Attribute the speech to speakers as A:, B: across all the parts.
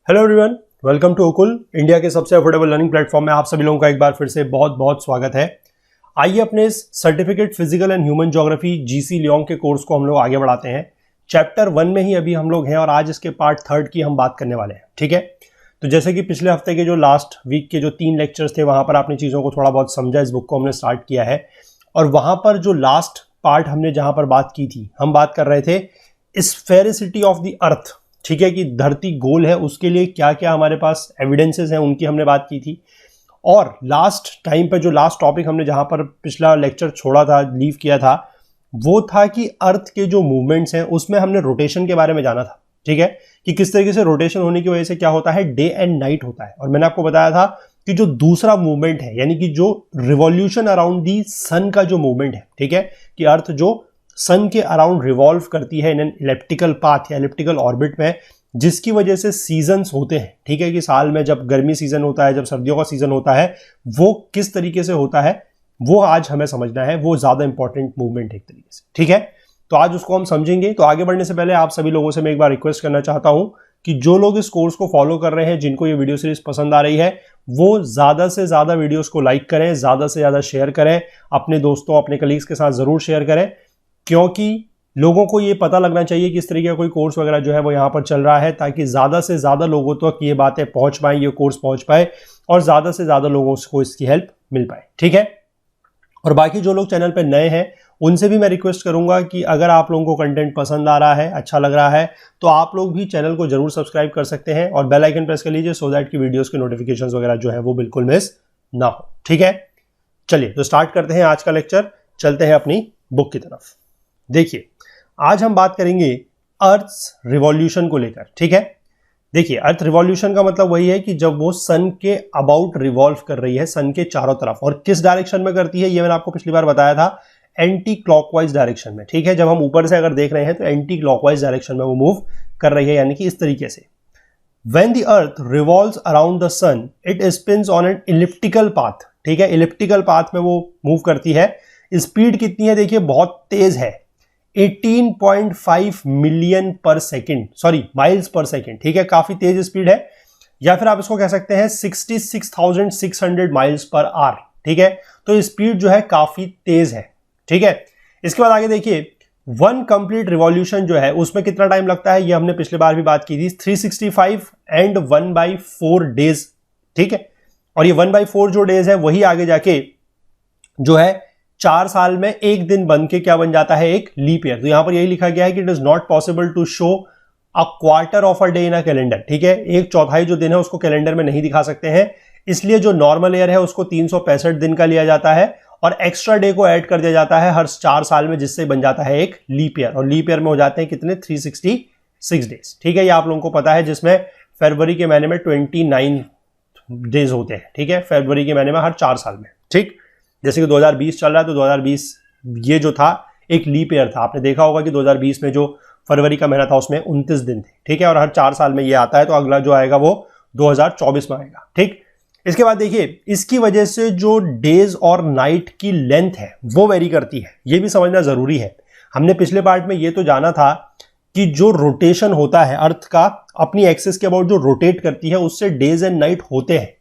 A: Hello everyone, welcome to ओकुल, India के सबसे अफोर्डेबल लर्निंग प्लेटफॉर्म में आप सभी लोगों का एक बार फिर से बहुत बहुत स्वागत है। आइए अपने इस certificate physical and human geography GC Leong के कोर्स को हम लोग आगे बढ़ाते हैं। चैप्टर 1 में ही अभी हम लोग हैं और आज इसके पार्ट 3 की हम बात करने वाले हैं। ठीक है, तो जैसे कि पिछले हफ्ते के जो लास्ट वीक के जो 3 लेक्चर्स थे वहां पर आपने चीज़ों को थोड़ा बहुत समझा, इस बुक को हमने स्टार्ट किया है और वहां पर जो लास्ट पार्ट हमने जहां पर बात की थी, हम बात कर रहे थे स्फेरिसिटी ऑफ द अर्थ। ठीक है, कि धरती गोल है उसके लिए क्या क्या हमारे पास एविडेंसेस हैं उनकी हमने बात की थी। और लास्ट टाइम पे जो लास्ट टॉपिक हमने जहां पर पिछला लेक्चर छोड़ा था, लीव किया था, वो था कि अर्थ के जो मूवमेंट्स हैं उसमें हमने रोटेशन के बारे में जाना था। ठीक है, कि किस तरीके से रोटेशन होने की वजह से क्या होता है, डे एंड नाइट होता है। और मैंने आपको बताया था कि जो दूसरा मूवमेंट है, यानी कि जो रिवॉल्यूशन अराउंड दी सन का जो मूवमेंट है, ठीक है, कि अर्थ जो सन के अराउंड रिवॉल्व करती है इन एन इलिप्टिकल पाथ या इलिप्टिकल ऑर्बिट में, जिसकी वजह से सीजन्स होते हैं। ठीक है, कि साल में जब गर्मी सीजन होता है, जब सर्दियों का सीजन होता है, वो किस तरीके से होता है वो आज हमें समझना है। वो ज्यादा इंपॉर्टेंट मूवमेंट एक तरीके से। ठीक है, तो आज उसको हम समझेंगे। तो आगे बढ़ने से पहले आप सभी लोगों से मैं एक बार रिक्वेस्ट करना चाहता हूं कि जो लोग इस कोर्स को फॉलो कर रहे हैं, जिनको ये वीडियो सीरीज पसंद आ रही है, वो ज्यादा से ज्यादा वीडियोस को लाइक करें, ज्यादा से ज्यादा शेयर करें, अपने दोस्तों अपने कलीग्स के साथ जरूर शेयर करें, क्योंकि लोगों को ये पता लगना चाहिए कि इस तरीके का कोई कोर्स वगैरह जो है वो यहाँ पर चल रहा है, ताकि ज़्यादा से ज़्यादा लोगों तक ये बातें पहुँच पाएं, ये कोर्स पहुँच पाए और ज़्यादा से ज़्यादा लोगों को इसकी हेल्प मिल पाए। ठीक है, और बाकी जो लोग चैनल पर नए हैं उनसे भी मैं रिक्वेस्ट करूंगा कि अगर आप लोगों को कंटेंट पसंद आ रहा है, अच्छा लग रहा है, तो आप लोग भी चैनल को जरूर सब्सक्राइब कर सकते हैं और बेल आइकन प्रेस कर लीजिए, सो दैट की वीडियोस के नोटिफिकेशंस वगैरह जो है वो बिल्कुल मिस ना हो। ठीक है, चलिए तो स्टार्ट करते हैं आज का लेक्चर, चलते हैं अपनी बुक की तरफ। देखिए, आज हम बात करेंगे अर्थ रिवॉल्यूशन को लेकर। ठीक है, देखिए अर्थ रिवॉल्यूशन का मतलब वही है कि जब वो सन के अबाउट रिवॉल्व कर रही है, सन के चारों तरफ, और किस डायरेक्शन में करती है ये मैंने आपको पिछली बार बताया था, एंटी क्लॉकवाइज डायरेक्शन में। ठीक है, जब हम ऊपर से अगर देख रहे हैं तो एंटी क्लॉकवाइज डायरेक्शन में वो मूव कर रही है, यानी कि इस तरीके से। When the earth revolves around the sun, it spins on an elliptical path। ठीक है, इलिप्टिकल पाथ में वो मूव करती है। स्पीड कितनी है देखिए, बहुत तेज है, 18.5 मिलियन पर second, sorry miles per second. ठीक है, काफी तेज स्पीड है, या फिर आप इसको कह सकते हैं 66,600 माइल्स पर आवर। ठीक है, तो स्पीड जो है काफी तेज है। ठीक है, इसके बाद आगे देखिए, 1 कंप्लीट रिवॉल्यूशन जो है उसमें कितना टाइम लगता है, ये हमने पिछले बार भी बात की थी, 365 एंड 1/4 डेज। ठीक है, और ये 1/4 जो डेज है वही आगे जाके जो है 4 साल में एक दिन बन के क्या बन जाता है, एक लीप ईयर। तो यहां पर यही लिखा गया है कि it is not possible to show a quarter of a day in a calendar. ठीक है, एक चौथाई जो दिन है उसको कैलेंडर में नहीं दिखा सकते हैं, इसलिए जो नॉर्मल ईयर है उसको 365 दिन का लिया जाता है और एक्स्ट्रा डे को ऐड कर दिया जाता है हर 4 साल में, जिससे बन जाता है एक लीप ईयर। और लीप ईयर में हो जाते हैं कितने, 366 डेज। ठीक है, ये आप लोगों को पता है, जिसमें फरवरी के महीने में 29 डेज होते हैं। ठीक है, फरवरी के महीने में हर 4 साल में। ठीक, जैसे कि 2020 चल रहा है तो 2020 ये जो था एक लीप ईयर था। आपने देखा होगा कि 2020 में जो फरवरी का महीना था उसमें 29 दिन थे। ठीक है, और हर 4 साल में ये आता है, तो अगला जो आएगा वो 2024 में आएगा। ठीक, इसके बाद देखिए, इसकी वजह से जो डेज और नाइट की लेंथ है वो वेरी करती है, ये भी समझना जरूरी है। हमने पिछले पार्ट में ये तो जाना था कि जो रोटेशन होता है अर्थ का अपनी एक्सिस के अबाउट जो रोटेट करती है, उससे डेज एंड नाइट होते हैं।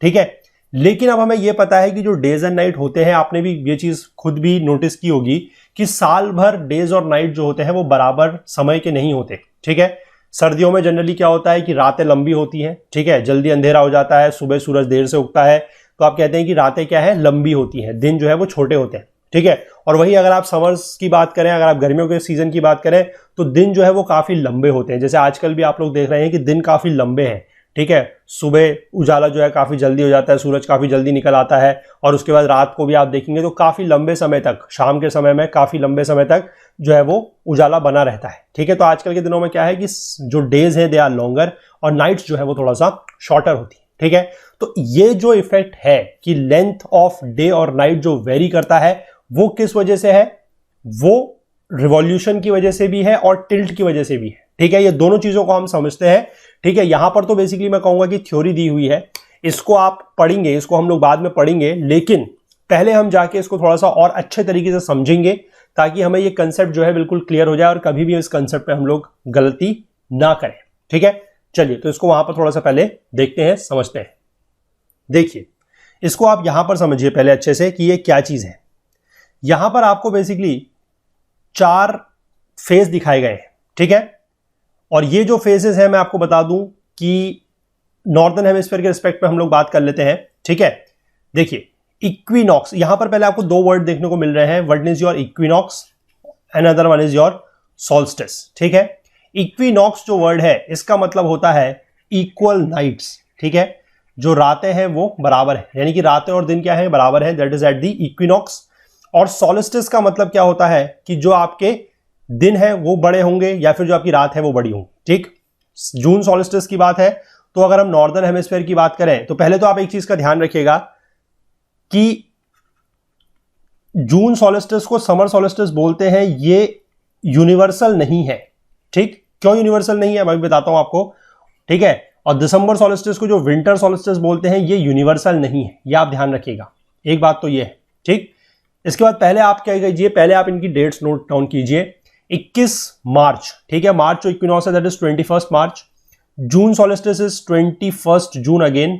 A: ठीक है, लेकिन अब हमें यह पता है कि जो डेज एंड नाइट होते हैं, आपने भी ये चीज खुद भी नोटिस की होगी कि साल भर डेज और नाइट जो होते हैं वो बराबर समय के नहीं होते। ठीक है, सर्दियों में जनरली क्या होता है कि रातें लंबी होती हैं। ठीक है, जल्दी अंधेरा हो जाता है, सुबह सूरज देर से उगता है, तो आप कहते हैं कि रातें क्या है, लंबी होती हैं, दिन जो है वो छोटे होते हैं। ठीक है, और वही अगर आप समर्स की बात करें, अगर आप गर्मियों के सीजन की बात करें, तो दिन जो है वो काफी लंबे होते हैं। जैसे आजकल भी आप लोग देख रहे हैं कि दिन काफी लंबे हैं। ठीक है, सुबह उजाला जो है काफी जल्दी हो जाता है, सूरज काफी जल्दी निकल आता है, और उसके बाद रात को भी आप देखेंगे तो काफी लंबे समय तक, शाम के समय में काफी लंबे समय तक जो है वो उजाला बना रहता है। ठीक है, तो आजकल के दिनों में क्या है कि जो डेज हैं दे आर लॉन्गर और नाइट्स जो है वो थोड़ा सा शॉर्टर होती है। ठीक है, तो ये जो इफेक्ट है कि लेंथ ऑफ डे और नाइट जो वेरी करता है, वो किस वजह से है, वो रिवॉल्यूशन की वजह से भी है और टिल्ट की वजह से भी है। ठीक है, ये दोनों चीजों को हम समझते हैं। ठीक है, यहां पर तो बेसिकली मैं कहूंगा कि थ्योरी दी हुई है, इसको आप पढ़ेंगे, इसको हम लोग बाद में पढ़ेंगे, लेकिन पहले हम जाके इसको थोड़ा सा और अच्छे तरीके से समझेंगे, ताकि हमें ये कंसेप्ट जो है बिल्कुल क्लियर हो जाए और कभी भी इस कंसेप्ट पे हम लोग गलती ना करें। ठीक है, चलिए तो इसको वहां पर थोड़ा सा पहले देखते हैं, समझते हैं। देखिए इसको आप यहां पर समझिए पहले अच्छे से कि ये क्या चीज है। यहां पर आपको बेसिकली 4 फेज दिखाए गए हैं, ठीक है। और ये जो फेजेस हैं मैं आपको बता दूं कि नॉर्दर्न हेमिस्फीयर के रिस्पेक्ट पे हम लोग बात कर लेते हैं, ठीक है। देखिए इक्विनॉक्स, यहां पर पहले आपको 2 वर्ड देखने को मिल रहे हैं, one is your equinox and other one is your solstice, ठीक है। इक्विनॉक्स जो वर्ड है इसका मतलब होता है इक्वल नाइट्स, ठीक है। जो रातें हैं वो बराबर है, यानी कि रातें और दिन क्या है, बराबर है, that is at the equinox. और सोल्स्टिस का मतलब क्या होता है कि जो आपके दिन है वो बड़े होंगे या फिर जो आपकी रात है वो बड़ी होंगी, ठीक। जून सोल्स्टिस की बात है, तो अगर हम नॉर्दर्न हेमिस्फीयर की बात करें तो पहले तो आप एक चीज का ध्यान रखिएगा कि जून सोल्स्टिस को समर सोल्स्टिस बोलते हैं, ये यूनिवर्सल नहीं है, ठीक। क्यों यूनिवर्सल नहीं है मैं भी बताता हूं आपको, ठीक है। और दिसंबर सोल्स्टिस को जो विंटर सोल्स्टिस बोलते हैं ये यूनिवर्सल नहीं है, ये आप ध्यान रखिएगा, एक बात तो ये है, ठीक। इसके बाद पहले आप क्या कीजिए, पहले आप इनकी डेट्स नोट डाउन कीजिए। 21 मार्च, ठीक है, मार्च जो इक्विनॉक्स है that is 21 March. June solstice is 21 June again.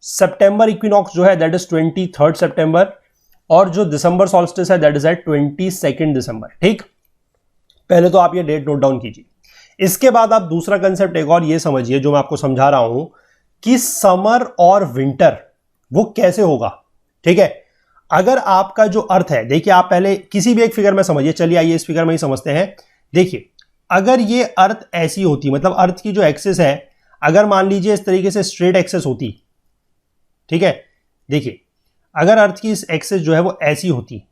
A: September equinox जो है दैट इज 23 सितंबर। और जो दिसंबर सोल्स्टिस है दैट इज एट 22 दिसंबर, ठीक। पहले तो आप ये डेट नोट डाउन कीजिए। इसके बाद आप दूसरा कंसेप्ट एक और ये समझिए जो मैं आपको समझा रहा हूं कि समर और विंटर वो कैसे होगा, ठीक है। अगर आपका जो अर्थ है, देखिए आप पहले किसी भी एक फिगर में समझिए, चलिए आइए इस फिगर में ही समझते हैं। देखिए अगर ये अर्थ ऐसी होती, मतलब अर्थ की जो एक्सिस है अगर मान लीजिए इस तरीके से स्ट्रेट एक्सिस होती, ठीक है। देखिए अगर अर्थ की इस एक्सिस जो है वो ऐसी होती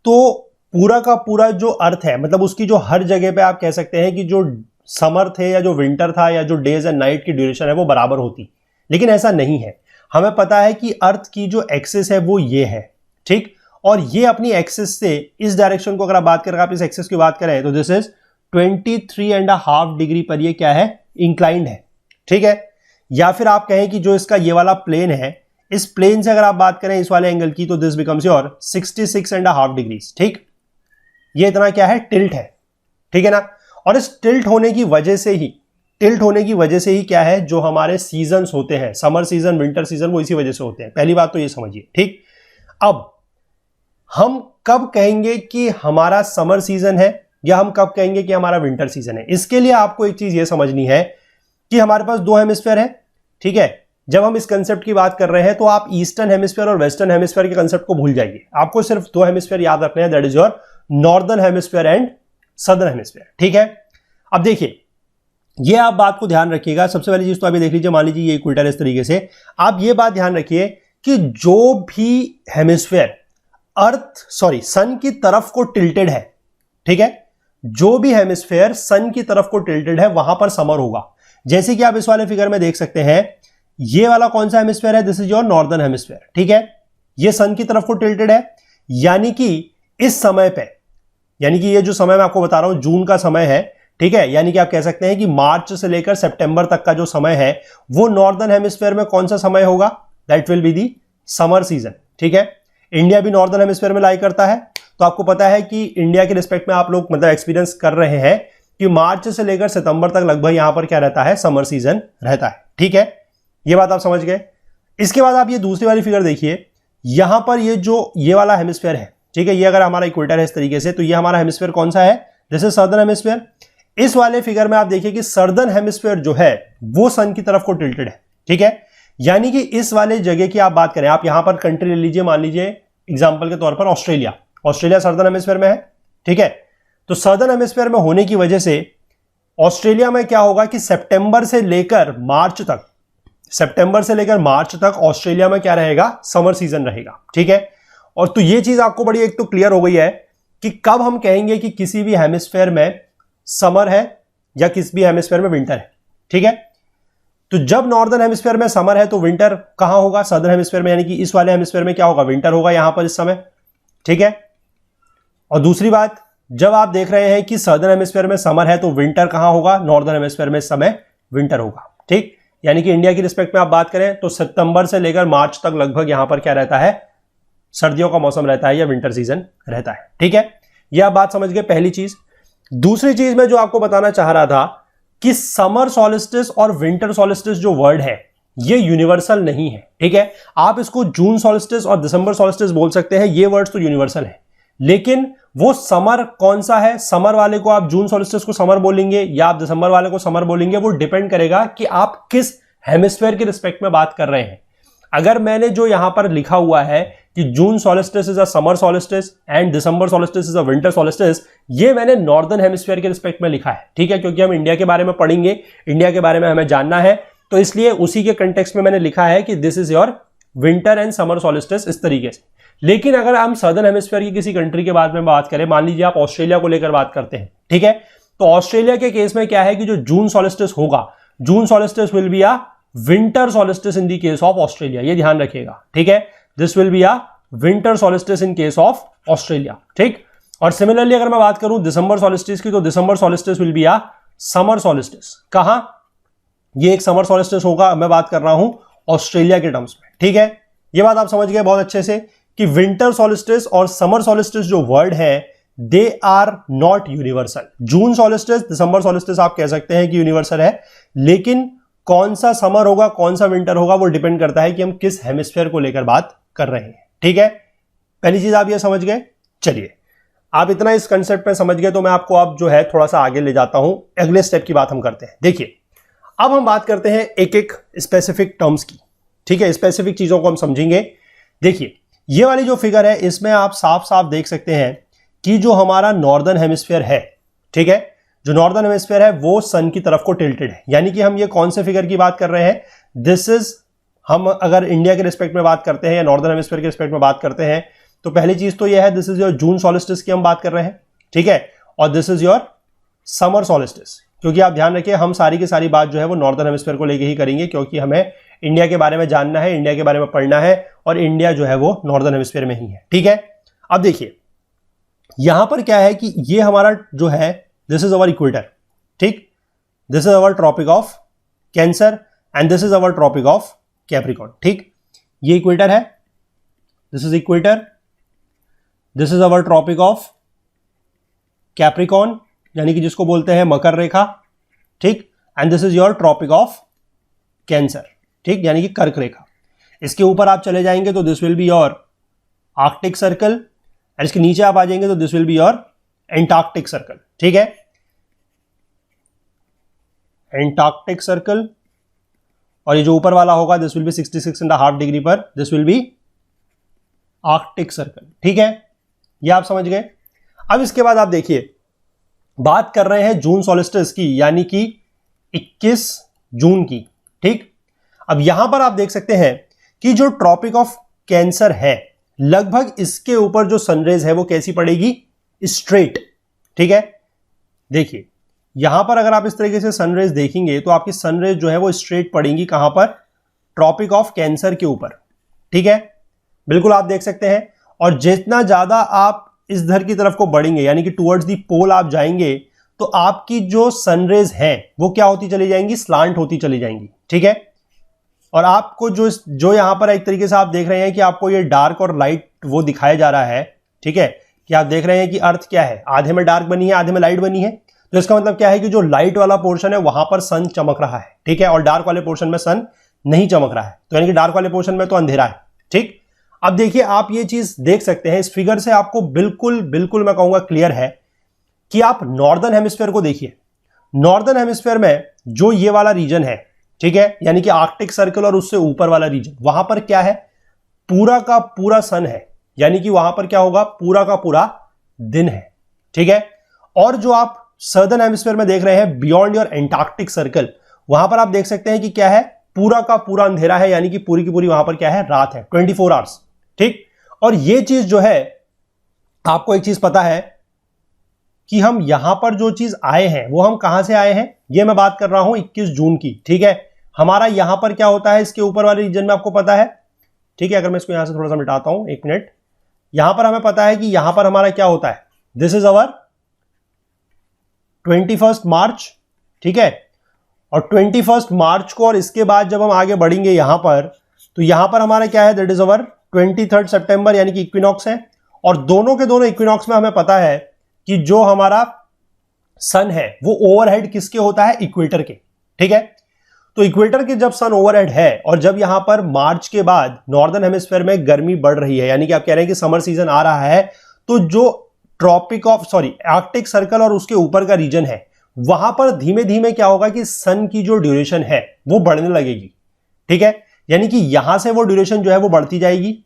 A: तो पूरा का पूरा जो अर्थ है, मतलब उसकी जो हर जगह पे आप कह सकते हैं कि जो समर थे या जो विंटर था या जो डेज एंड नाइट की ड्यूरेशन है वो बराबर होती, लेकिन ऐसा नहीं है। हमें पता है कि अर्थ की जो एक्सिस है वो ये है, ठीक। और ये अपनी एक्सिस से इस डायरेक्शन को अगर आप बात करें, आप इस एक्सिस की बात करें तो दिस इज 23.5 डिग्री पर ये क्या है, इंक्लाइंड है, ठीक है। या फिर आप कहें कि जो इसका ये वाला प्लेन है, इस प्लेन से अगर आप बात करें इस वाले एंगल की तो दिस बिकम्स योर 66.5 डिग्रीज, ठीक। ये इतना क्या है, टिल्ट है, ठीक है ना। और इस टिल्ट होने की वजह से ही क्या है, जो हमारे सीजन्स होते हैं, समर सीजन विंटर सीजन, वो इसी वजह से होते हैं। पहली बात तो ये समझिए, ठीक। अब हम कब कहेंगे कि हमारा समर सीजन है या हम कब कहेंगे कि हमारा विंटर सीजन है, इसके लिए आपको एक चीज ये समझनी है कि हमारे पास 2 हेमिस्फीयर है, ठीक है। जब हम इस कंसेप्ट की बात कर रहे हैं तो आप ईस्टर्न हेमिस्फीयर और वेस्टर्न हेमिस्फीयर के कंसेप्ट को भूल जाइए, आपको सिर्फ 2 हेमिस्फीयर याद रखने हैं, that is your northern hemisphere and southern hemisphere, ठीक है। अब देखिए ये आप बात को ध्यान रखिएगा। सबसे पहली चीज तो आप ये देख लीजिए, मान लीजिए ये इक्वेटर इस तरीके से, आप ये बात ध्यान रखिए कि जो भी हेमिस्फीयर सन की तरफ को टिल्टेड है, ठीक है, जो भी हेमिस्फीयर सन की तरफ को टिल्टेड है वहां पर समर होगा। जैसे कि आप इस वाले फिगर में देख सकते हैं, ये वाला कौन सा हेमिस्फीयर है, this is your northern hemisphere, ठीक है। ये सन की तरफ को टिल्टेड है, यानी कि इस समय पे, यानी कि ये जो समय मैं आपको बता रहा हूं जून का समय है, ठीक है। यानी कि आप कह सकते हैं कि मार्च से लेकर सितंबर तक का जो समय है वो नॉर्दर्न हेमिस्फीयर में कौन सा समय होगा, that will be the summer season, ठीक है। इंडिया भी नॉर्दर्न हेमिस्फीयर में लाई करता है, तो आपको पता है कि इंडिया के रिस्पेक्ट में आप लोग मतलब एक्सपीरियंस कर रहे हैं कि मार्च से लेकर सितंबर तक लगभग यहां पर क्या रहता है, समर सीजन रहता है, ठीक है। ये बात आप समझ गए। इसके बाद आप ये दूसरी वाली फिगर देखिए, यहां पर ये वाला हेमिस्फीयर है, ठीक है। ये अगर हमारा इक्वेटर है इस तरीके से, तो ये हमारा हेमिस्फीयर कौन सा है, दिस इज सदर्न हेमिस्फीयर। इस वाले फिगर में आप देखिए कि सदर्न हेमिस्फीयर जो है वो सन की तरफ को टिल्टेड है, ठीक है। यानी कि इस वाले जगह की आप बात करें, आप यहां पर कंट्री ले लीजिए, मान लीजिए एग्जांपल के तौर पर ऑस्ट्रेलिया सदर्न हेमिस्फीयर में है, ठीक है। तो सदर्न हेमिस्फीयर में होने की वजह से ऑस्ट्रेलिया में क्या होगा कि सितंबर से लेकर मार्च तक ऑस्ट्रेलिया में क्या रहेगा, समर सीजन रहेगा, ठीक है। और तो ये चीज आपको बड़ी एक तो क्लियर हो गई है कि कब हम कहेंगे कि किसी भी हेमिस्फीयर में समर है या किसी भी हेमिस्फीयर में विंटर है, ठीक है। तो जब नॉर्दर्न हेमिस्फीयर में समर है तो विंटर कहां होगा, सदर्न हेमिस्फीयर में, यानी कि इस वाले हेमिस्फीयर में क्या होगा, विंटर होगा यहां पर इस समय, ठीक है। और दूसरी बात, जब आप देख रहे हैं कि सदर्न हेमिस्फीयर में समर है तो विंटर कहां होगा, नॉर्दर्न हेमिस्फीयर में इस समय विंटर होगा, ठीक। यानी कि इंडिया की रिस्पेक्ट में आप बात करें तो सितंबर से लेकर मार्च तक लगभग यहां पर क्या रहता है, सर्दियों का मौसम रहता है या विंटर सीजन रहता है, ठीक है। यह आप बात समझ गए पहली चीज। दूसरी चीज मैं जो आपको बताना चाह रहा था कि समर सॉलिस्टिस और विंटर सॉलिस्टिस जो वर्ड है ये यूनिवर्सल नहीं है, ठीक है। आप इसको जून सॉलिस्टिस और दिसंबर सॉलिस्टिस बोल सकते हैं, ये वर्ड्स तो यूनिवर्सल है, लेकिन वो समर कौन सा है, समर वाले को आप जून सॉलिस्टिस को समर बोलेंगे या आप दिसंबर वाले को समर बोलेंगे, वो डिपेंड करेगा कि आप किस हेमिस्फेयर के रिस्पेक्ट में बात कर रहे हैं। अगर मैंने जो यहां पर लिखा हुआ है कि June solstice is a summer solstice and December solstice is a winter solstice, ये मैंने नॉर्दर्न हेमिस्फीयर के रिस्पेक्ट में लिखा है, ठीक है, क्योंकि हम इंडिया के बारे में पढ़ेंगे, इंडिया के बारे में हमें जानना है, तो इसलिए उसी के कंटेक्स्ट में मैंने लिखा है कि this is your winter and summer solstice, इस तरीके से। लेकिन अगर हम सदर्न हेमिस्फीयर की किसी कंट्री के बारे में बात करें, मान लीजिए आप ऑस्ट्रेलिया को लेकर बात करते हैं, ठीक है, तो ऑस्ट्रेलिया के केस में क्या है कि जो जून सॉलिस्टिस होगा, June solstice will be a winter solstice in the case of Australia, ये ध्यान रखिएगा, ठीक है, this will be a winter solstice in case of Australia, ठीक। और सिमिलरली अगर मैं बात करूं दिसंबर सॉलिस्टिस की, तो December solstice will be a summer solstice. कहां, ये एक समर सॉलिस्टिस होगा, मैं बात कर रहा हूं ऑस्ट्रेलिया के टर्म्स में, ठीक है। ये बात आप समझ गए बहुत अच्छे से कि विंटर सॉलिस्टिस और समर सॉलिस्टिस जो वर्ड है they are not universal. June solstice, December solstice आप कह सकते हैं कि यूनिवर्सल है, लेकिन कौन सा समर होगा कौन सा विंटर होगा वो डिपेंड करता है कि हम किस हेमिस्फीयर को लेकर बात कर रहे हैं, ठीक है। पहली चीज आप ये समझ गए। चलिए, आप इतना इस कंसेप्ट में समझ गए तो मैं आपको अब जो है थोड़ा सा आगे ले जाता हूं, अगले स्टेप की बात हम करते हैं। देखिए, अब हम बात करते हैं एक एक स्पेसिफिक टर्म्स की, ठीक है, स्पेसिफिक चीजों को हम समझेंगे। देखिए, ये वाली जो फिगर है इसमें आप साफ साफ देख सकते हैं कि जो हमारा नॉर्दर्न हेमिस्फीयर है, ठीक है, जो नॉर्दर्न हेमिस्फीयर है वो सन की तरफ को टिल्टेड है, यानी कि हम ये कौन से फिगर की बात कर रहे हैं, दिस इज, हम अगर इंडिया के रिस्पेक्ट में बात करते हैं या नॉर्दर्न हेमिस्फीयर के रिस्पेक्ट में बात करते हैं, तो पहली चीज तो यह है this is your June solstice की हम बात कर रहे हैं, ठीक है, और this is your summer solstice, क्योंकि आप ध्यान रखिए हम सारी की सारी बात जो है वो नॉर्दर्न हेमिस्फीयर को लेके ही करेंगे, क्योंकि हमें इंडिया के बारे में जानना है, इंडिया के बारे में पढ़ना है, और इंडिया जो है वो नॉर्दर्न हेमिस्फीयर में ही है, ठीक है। अब देखिए यहां पर क्या है कि ये हमारा जो है दिस इज अवर इक्वेटर, ठीक, this is our Tropic of Cancer and this is our Tropic of Capricorn, ठीक, ये इक्वेटर है, this is equator, this is our Tropic of Capricorn, यानी कि जिसको बोलते हैं मकर रेखा, ठीक, and this is your Tropic of Cancer, ठीक, यानी कि कर्क रेखा। इसके ऊपर आप चले जाएंगे तो this will be your Arctic circle, और इसके नीचे आप आ जाएंगे तो this will be your Antarctic circle, ठीक है, एंटार्क्टिक सर्कल, और ये जो ऊपर वाला होगा दिस विल बी 66.5 डिग्री पर, this will B Arctic circle, ठीक है, ये आप समझ गए। अब इसके बाद आप देखिए बात कर रहे हैं जून सॉलिस्टिस की, यानी कि 21 जून की, ठीक। अब यहां पर आप देख सकते हैं कि जो ट्रॉपिक ऑफ कैंसर है लगभग इसके ऊपर जो सनरेज है वो कैसी पड़ेगी, स्ट्रेट, ठीक है। देखिए यहां पर अगर आप इस तरीके से सनरेज देखेंगे तो आपकी सनरेज जो है वो स्ट्रेट पड़ेंगी, कहां पर, ट्रॉपिक ऑफ कैंसर के ऊपर, ठीक है, बिल्कुल आप देख सकते हैं। और जितना ज्यादा आप इस धर की तरफ को बढ़ेंगे, यानी कि टुवर्ड्स दी पोल आप जाएंगे, तो आपकी जो सनरेज है वो क्या होती चली जाएंगी, स्लांट होती चली जाएंगी, ठीक है। और आपको जो यहां पर एक तरीके से आप देख रहे हैं कि आपको ये डार्क और लाइट वो दिखाया जा रहा है, ठीक है, कि आप देख रहे हैं कि अर्थ क्या है, आधे में डार्क बनी है आधे में लाइट बनी है, तो इसका मतलब क्या है कि जो लाइट वाला पोर्शन है वहां पर सन चमक रहा है, ठीक है, और डार्क वाले पोर्शन में सन नहीं चमक रहा है, तो यानी कि डार्क वाले पोर्शन में तो अंधेरा है, ठीक। अब देखिए आप ये चीज देख सकते हैं इस फिगर से, आपको बिल्कुल बिल्कुल मैं कहूंगा क्लियर है कि आप नॉर्दर्न हेमिस्फीयर को देखिए। नॉर्दर्न हेमिस्फीयर में जो ये वाला रीजन है, ठीक है, यानी कि आर्कटिक सर्कल और उससे ऊपर वाला रीजन, वहां पर क्या है, पूरा का पूरा सन है, यानी कि वहां पर क्या होगा, पूरा का पूरा दिन है, ठीक है। और जो आप सदर्न हेमिस्फीयर में देख रहे हैं बियॉन्ड योर एंटार्क्टिक सर्कल, वहां पर आप देख सकते हैं कि क्या है, पूरा का पूरा अंधेरा है, यानी कि पूरी की पूरी वहां पर क्या है, रात है, 24 आवर्स, ठीक। और ये चीज जो है, आपको एक चीज पता है कि हम यहां पर जो चीज आए हैं वो हम कहां से आए हैं, ये मैं बात कर रहा हूं 21 जून की, ठीक है। हमारा यहां पर क्या होता है, इसके ऊपर वाले रीजन में आपको पता है, ठीक है। अगर मैं इसको यहां से थोड़ा सा मिटाता हूं, एक मिनट, यहां पर हमें पता है कि यहां पर हमारा क्या होता है, दिस इज अवर 21 मार्च, ठीक है। और 21 मार्च को, और इसके बाद जब हम आगे बढ़ेंगे यहां पर, तो यहां पर हमारा क्या है, दैट इज अवर 23 सितंबर, यानी कि इक्विनॉक्स है। और दोनों के दोनों इक्विनॉक्स में हमें पता है कि जो हमारा सन है वो ओवरहेड किसके होता है, इक्वेटर के। ठीक है, तो इक्वेटर के जब सन ओवरहेड है और जब यहां पर मार्च के बाद नॉर्दर्न हेमिस्फीयर में गर्मी बढ़ रही है, यानी कि आप कह रहे हैं कि समर सीजन आ रहा है, तो जो आर्कटिक सर्कल और उसके ऊपर का रीजन है वहां पर धीमे धीमे क्या होगा कि सन की जो ड्यूरेशन है वो बढ़ने लगेगी। ठीक है, यानी कि यहां से वो ड्यूरेशन जो है वो बढ़ती जाएगी,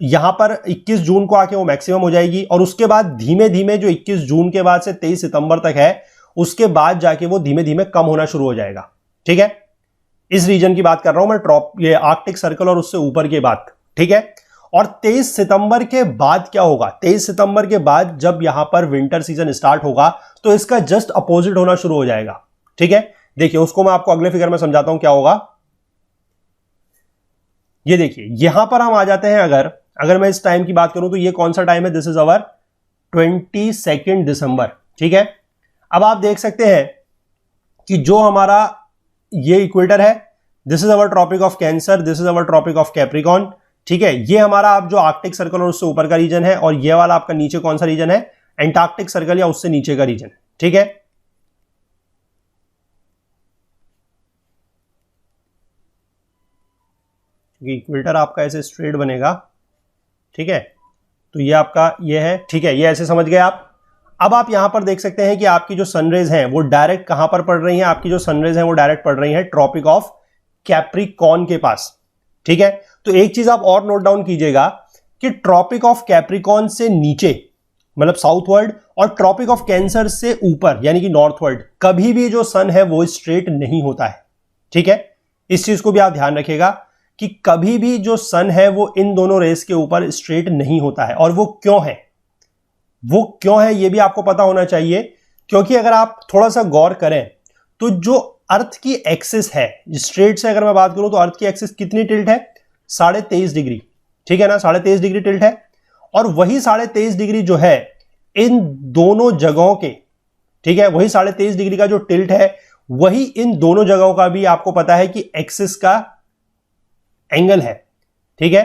A: यहां पर 21 जून को आके वो मैक्सिमम हो जाएगी और उसके बाद धीमे धीमे जो 21 जून के बाद से 23 सितंबर तक है उसके बाद जाके वो धीमे धीमे कम होना शुरू हो जाएगा। ठीक है, इस रीजन की बात कर रहा हूं मैं, ये आर्कटिक सर्कल और उससे ऊपर की बात। ठीक है, और 23 सितंबर के बाद क्या होगा, 23 सितंबर के बाद जब यहां पर विंटर सीजन स्टार्ट होगा तो इसका जस्ट अपोजिट होना शुरू हो जाएगा। ठीक है, देखिए उसको मैं आपको अगले फिगर में समझाता हूं क्या होगा। ये देखिए यहां पर हम आ जाते हैं, अगर मैं इस टाइम की बात करूं तो ये कौन सा टाइम है, दिस इज अवर 22 दिसंबर। ठीक है, अब आप देख सकते हैं कि जो हमारा ये इक्वेटर है, this is our Tropic of Cancer, this is our Tropic of Capricorn. ठीक है, ये हमारा आप जो आर्कटिक सर्कल और उससे ऊपर का रीजन है, और ये वाला आपका नीचे कौन सा रीजन है, एंटार्क्टिक सर्कल या उससे नीचे का रीजन। ठीक है, इक्वेटर आपका ऐसे स्ट्रेट बनेगा। ठीक है, तो ये आपका ये है। ठीक है, ये ऐसे समझ गए आप। अब आप यहां पर देख सकते हैं कि आपकी जो सनरेज हैं वो डायरेक्ट कहां पर पड़ रही हैं, आपकी जो सनरेज हैं वो डायरेक्ट पड़ रही हैं ट्रॉपिक ऑफ कैप्रिकॉन के पास। ठीक है, तो एक चीज आप और नोट डाउन कीजिएगा कि ट्रॉपिक ऑफ कैप्रिकॉन से नीचे मतलब साउथवर्ड और ट्रॉपिक ऑफ कैंसर से ऊपर यानी कि नॉर्थवर्ड कभी भी जो सन है वो स्ट्रेट नहीं होता है। ठीक है, इस चीज को भी आप ध्यान रखिएगा कि कभी भी जो सन है वो इन दोनों रेस के ऊपर स्ट्रेट नहीं होता है। और वो क्यों है, वो क्यों है ये भी आपको पता होना चाहिए, क्योंकि अगर आप थोड़ा सा गौर करें तो जो अर्थ की एक्सिस है, स्ट्रेट से अगर मैं बात करूं तो अर्थ की एक्सिस कितनी टिल्ट है, 23.5 डिग्री। ठीक है ना, 23.5 डिग्री टिल्ट है। और वही 23.5 डिग्री जो है इन दोनों जगहों के, ठीक है, वही 23.5 डिग्री का जो टिल्ट है वही इन दोनों जगहों का भी आपको पता है कि एक्सिस का एंगल है। ठीक है,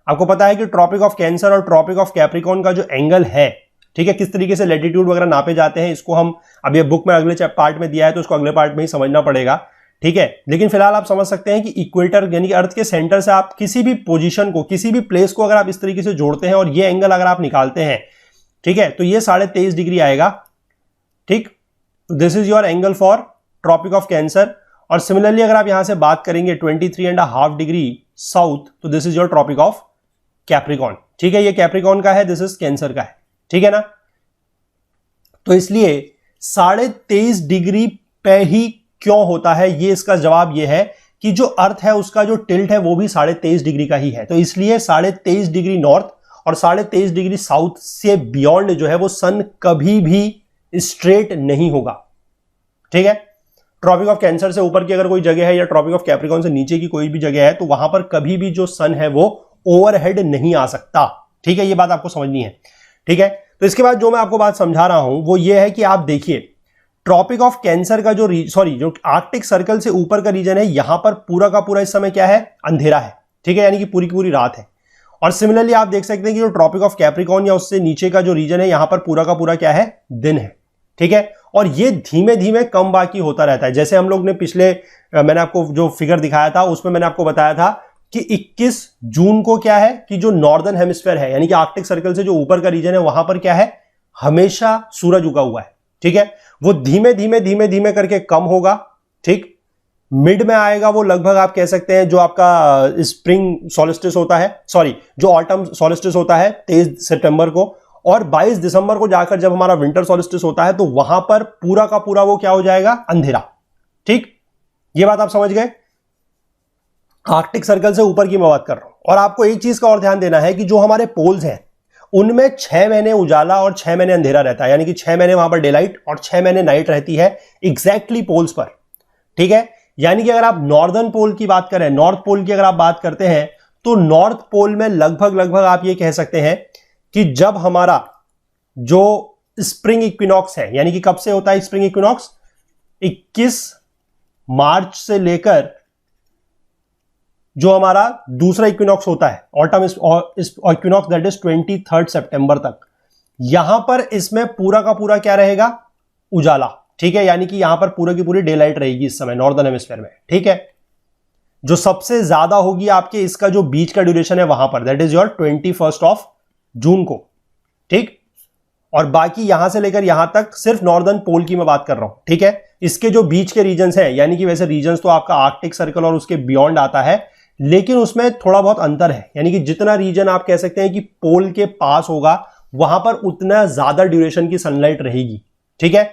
A: आपको पता है कि ट्रॉपिक ऑफ कैंसर और ट्रॉपिक ऑफ कैप्रिकॉन का जो एंगल है, ठीक है, किस तरीके से लैटिट्यूड वगैरह नापे जाते हैं, इसको हम अब ये बुक में अगले पार्ट में दिया है तो उसको अगले पार्ट में ही समझना पड़ेगा। ठीक है, लेकिन फिलहाल आप समझ सकते हैं कि इक्वेटर यानी कि अर्थ के सेंटर से आप किसी भी पोजीशन को, किसी भी प्लेस को अगर आप इस तरीके से जोड़ते हैं और ये एंगल अगर आप निकालते हैं, ठीक है, तो ये 23.5 डिग्री आएगा। ठीक, this is your angle for Tropic of Cancer. और सिमिलरली अगर आप यहां से बात करेंगे 23.5 डिग्री साउथ, तो this is your Tropic of Capricorn. ठीक है, ये कैप्रिकॉन का है, दिस इज कैंसर का है। ठीक है ना, तो इसलिए 23.5 डिग्री पे ही क्यों होता है, ये इसका जवाब ये है कि जो अर्थ है उसका जो टिल्ट है वो भी 23.5 डिग्री का ही है। तो इसलिए 23.5 डिग्री नॉर्थ और 23.5 डिग्री साउथ से बियॉन्ड जो है वो सन कभी भी स्ट्रेट नहीं होगा। ठीक है, ट्रॉपिक ऑफ कैंसर से ऊपर की अगर कोई जगह है या ट्रॉपिक ऑफ कैप्रिकॉन से नीचे की कोई भी जगह है तो वहां पर कभी भी जो सन है वो ओवरहेड नहीं आ सकता। ठीक है, ये बात आपको समझनी है। ठीक है, तो इसके बाद जो मैं आपको बात समझा रहा हूं वो ये है कि आप देखिए ट्रॉपिक ऑफ कैंसर का जो जो आर्कटिक सर्कल से ऊपर का रीजन है, यहां पर पूरा का पूरा इस समय क्या है, अंधेरा है। ठीक है, यानी कि पूरी की पूरी रात है। और सिमिलरली आप देख सकते हैं कि जो ट्रॉपिक ऑफ कैप्रिकॉन या उससे नीचे का जो रीजन है, यहां पर पूरा का पूरा क्या है, दिन है। ठीक है, और ये धीमे धीमे कम बाकी होता रहता है। जैसे हम लोग ने पिछले मैंने आपको जो फिगर दिखाया था उसमें मैंने आपको बताया था कि 21 जून को क्या है कि जो नॉर्दर्न हेमिस्फीयर है यानी कि आर्कटिक सर्कल से जो ऊपर का रीजन है वहां पर क्या है, हमेशा सूरज उगा हुआ है। ठीक है, वो धीमे धीमे धीमे धीमे करके कम होगा। ठीक, मिड में आएगा वो लगभग आप कह सकते हैं जो आपका स्प्रिंग सॉलिस्टिस होता है, जो ऑटम सॉलिस्टिस होता है 23 सितंबर को, और 22 दिसंबर को जाकर जब हमारा विंटर सॉलिस्टिस होता है तो वहां पर पूरा का पूरा वो क्या हो जाएगा, अंधेरा। ठीक, ये बात आप समझ गए। आर्कटिक सर्कल से ऊपर की मैं बात कर रहा हूं। और आपको एक चीज का और ध्यान देना है कि जो हमारे पोल्स हैं उनमें 6 महीने उजाला और 6 महीने अंधेरा रहता है, यानी कि 6 महीने वहां पर डे लाइट और 6 महीने नाइट रहती है एग्जैक्टली पोल्स पर। ठीक है, यानी कि अगर आप नॉर्दर्न पोल की बात करें, नॉर्थ पोल की अगर आप बात करते हैं तो नॉर्थ पोल में लगभग आप ये कह सकते हैं कि जब हमारा जो स्प्रिंग इक्विनॉक्स है, यानी कि कब से होता है स्प्रिंग इक्विनॉक्स, 21 मार्च से लेकर जो हमारा दूसरा इक्विनॉक्स होता है ऑटम इक्विनॉक्स, दैट इज 23 सितंबर तक, यहां पर इसमें पूरा का पूरा क्या रहेगा, उजाला। ठीक है, यानी कि यहां पर पूरे की पूरी डे लाइट रहेगी इस समय नॉर्दर्न हेमिस्फीयर में। ठीक है, जो सबसे ज्यादा होगी आपके इसका जो बीच का ड्यूरेशन है वहां पर, that is your 21 of June को। ठीक, और बाकी यहां से लेकर यहां तक सिर्फ नॉर्दर्न पोल की मैं बात कर रहा हूं। ठीक है, इसके जो बीच के रीजन्स हैं, यानी कि वैसे रीजन्स तो आपका आर्कटिक सर्कल और उसके बियॉन्ड आता है, लेकिन उसमें थोड़ा बहुत अंतर है, यानी कि जितना रीजन आप कह सकते हैं कि पोल के पास होगा वहां पर उतना ज्यादा ड्यूरेशन की सनलाइट रहेगी। ठीक है,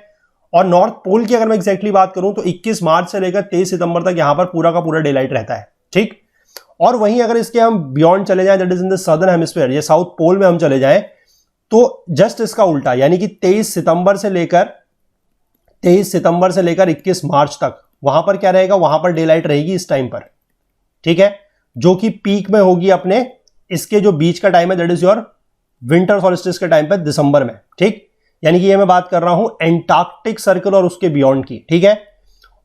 A: और नॉर्थ पोल की अगर मैं एग्जैक्टली बात करूं तो 21 मार्च से लेकर 23 सितंबर तक यहां पर पूरा का पूरा डे लाइट रहता है। ठीक, और वहीं अगर इसके हम बियॉन्ड चले जाएं, that is in the southern hemisphere, ये साउथ पोल में हम चले जाएं, तो जस्ट इसका उल्टा, यानी कि 23 सितंबर से लेकर 21 मार्च तक वहां पर क्या रहेगा, वहां पर डे लाइट रहेगी इस टाइम पर। ठीक है, जो कि पीक में होगी अपने इसके जो बीच का टाइम है, that is your winter solstice के टाइम पर दिसंबर में। ठीक, यानी कि ये मैं बात कर रहा हूं एंटार्क्टिक सर्कल और उसके बियॉन्ड की। ठीक है,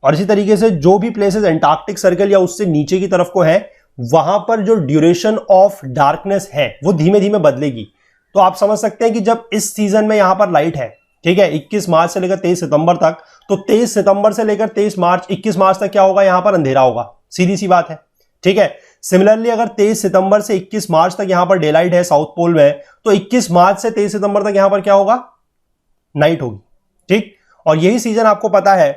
A: और इसी तरीके से जो भी प्लेसेस एंटार्क्टिक सर्कल या उससे नीचे की तरफ को है, वहां पर जो ड्यूरेशन ऑफ डार्कनेस है वो धीमे धीमे बदलेगी। तो आप समझ सकते हैं कि जब इस सीजन में यहां पर लाइट है, ठीक है, 21 मार्च से लेकर 23 सितंबर तक, तो 23 सितंबर से लेकर 21 मार्च तक क्या होगा, यहां पर अंधेरा होगा, सीधी सी बात है। ठीक है, सिमिलरली अगर 23 सितंबर से 21 मार्च तक यहां पर डे लाइट है साउथ पोल में, तो 21 मार्च से 23 सितंबर तक यहां पर क्या होगा, नाइट होगी। ठीक, और यही सीजन आपको पता है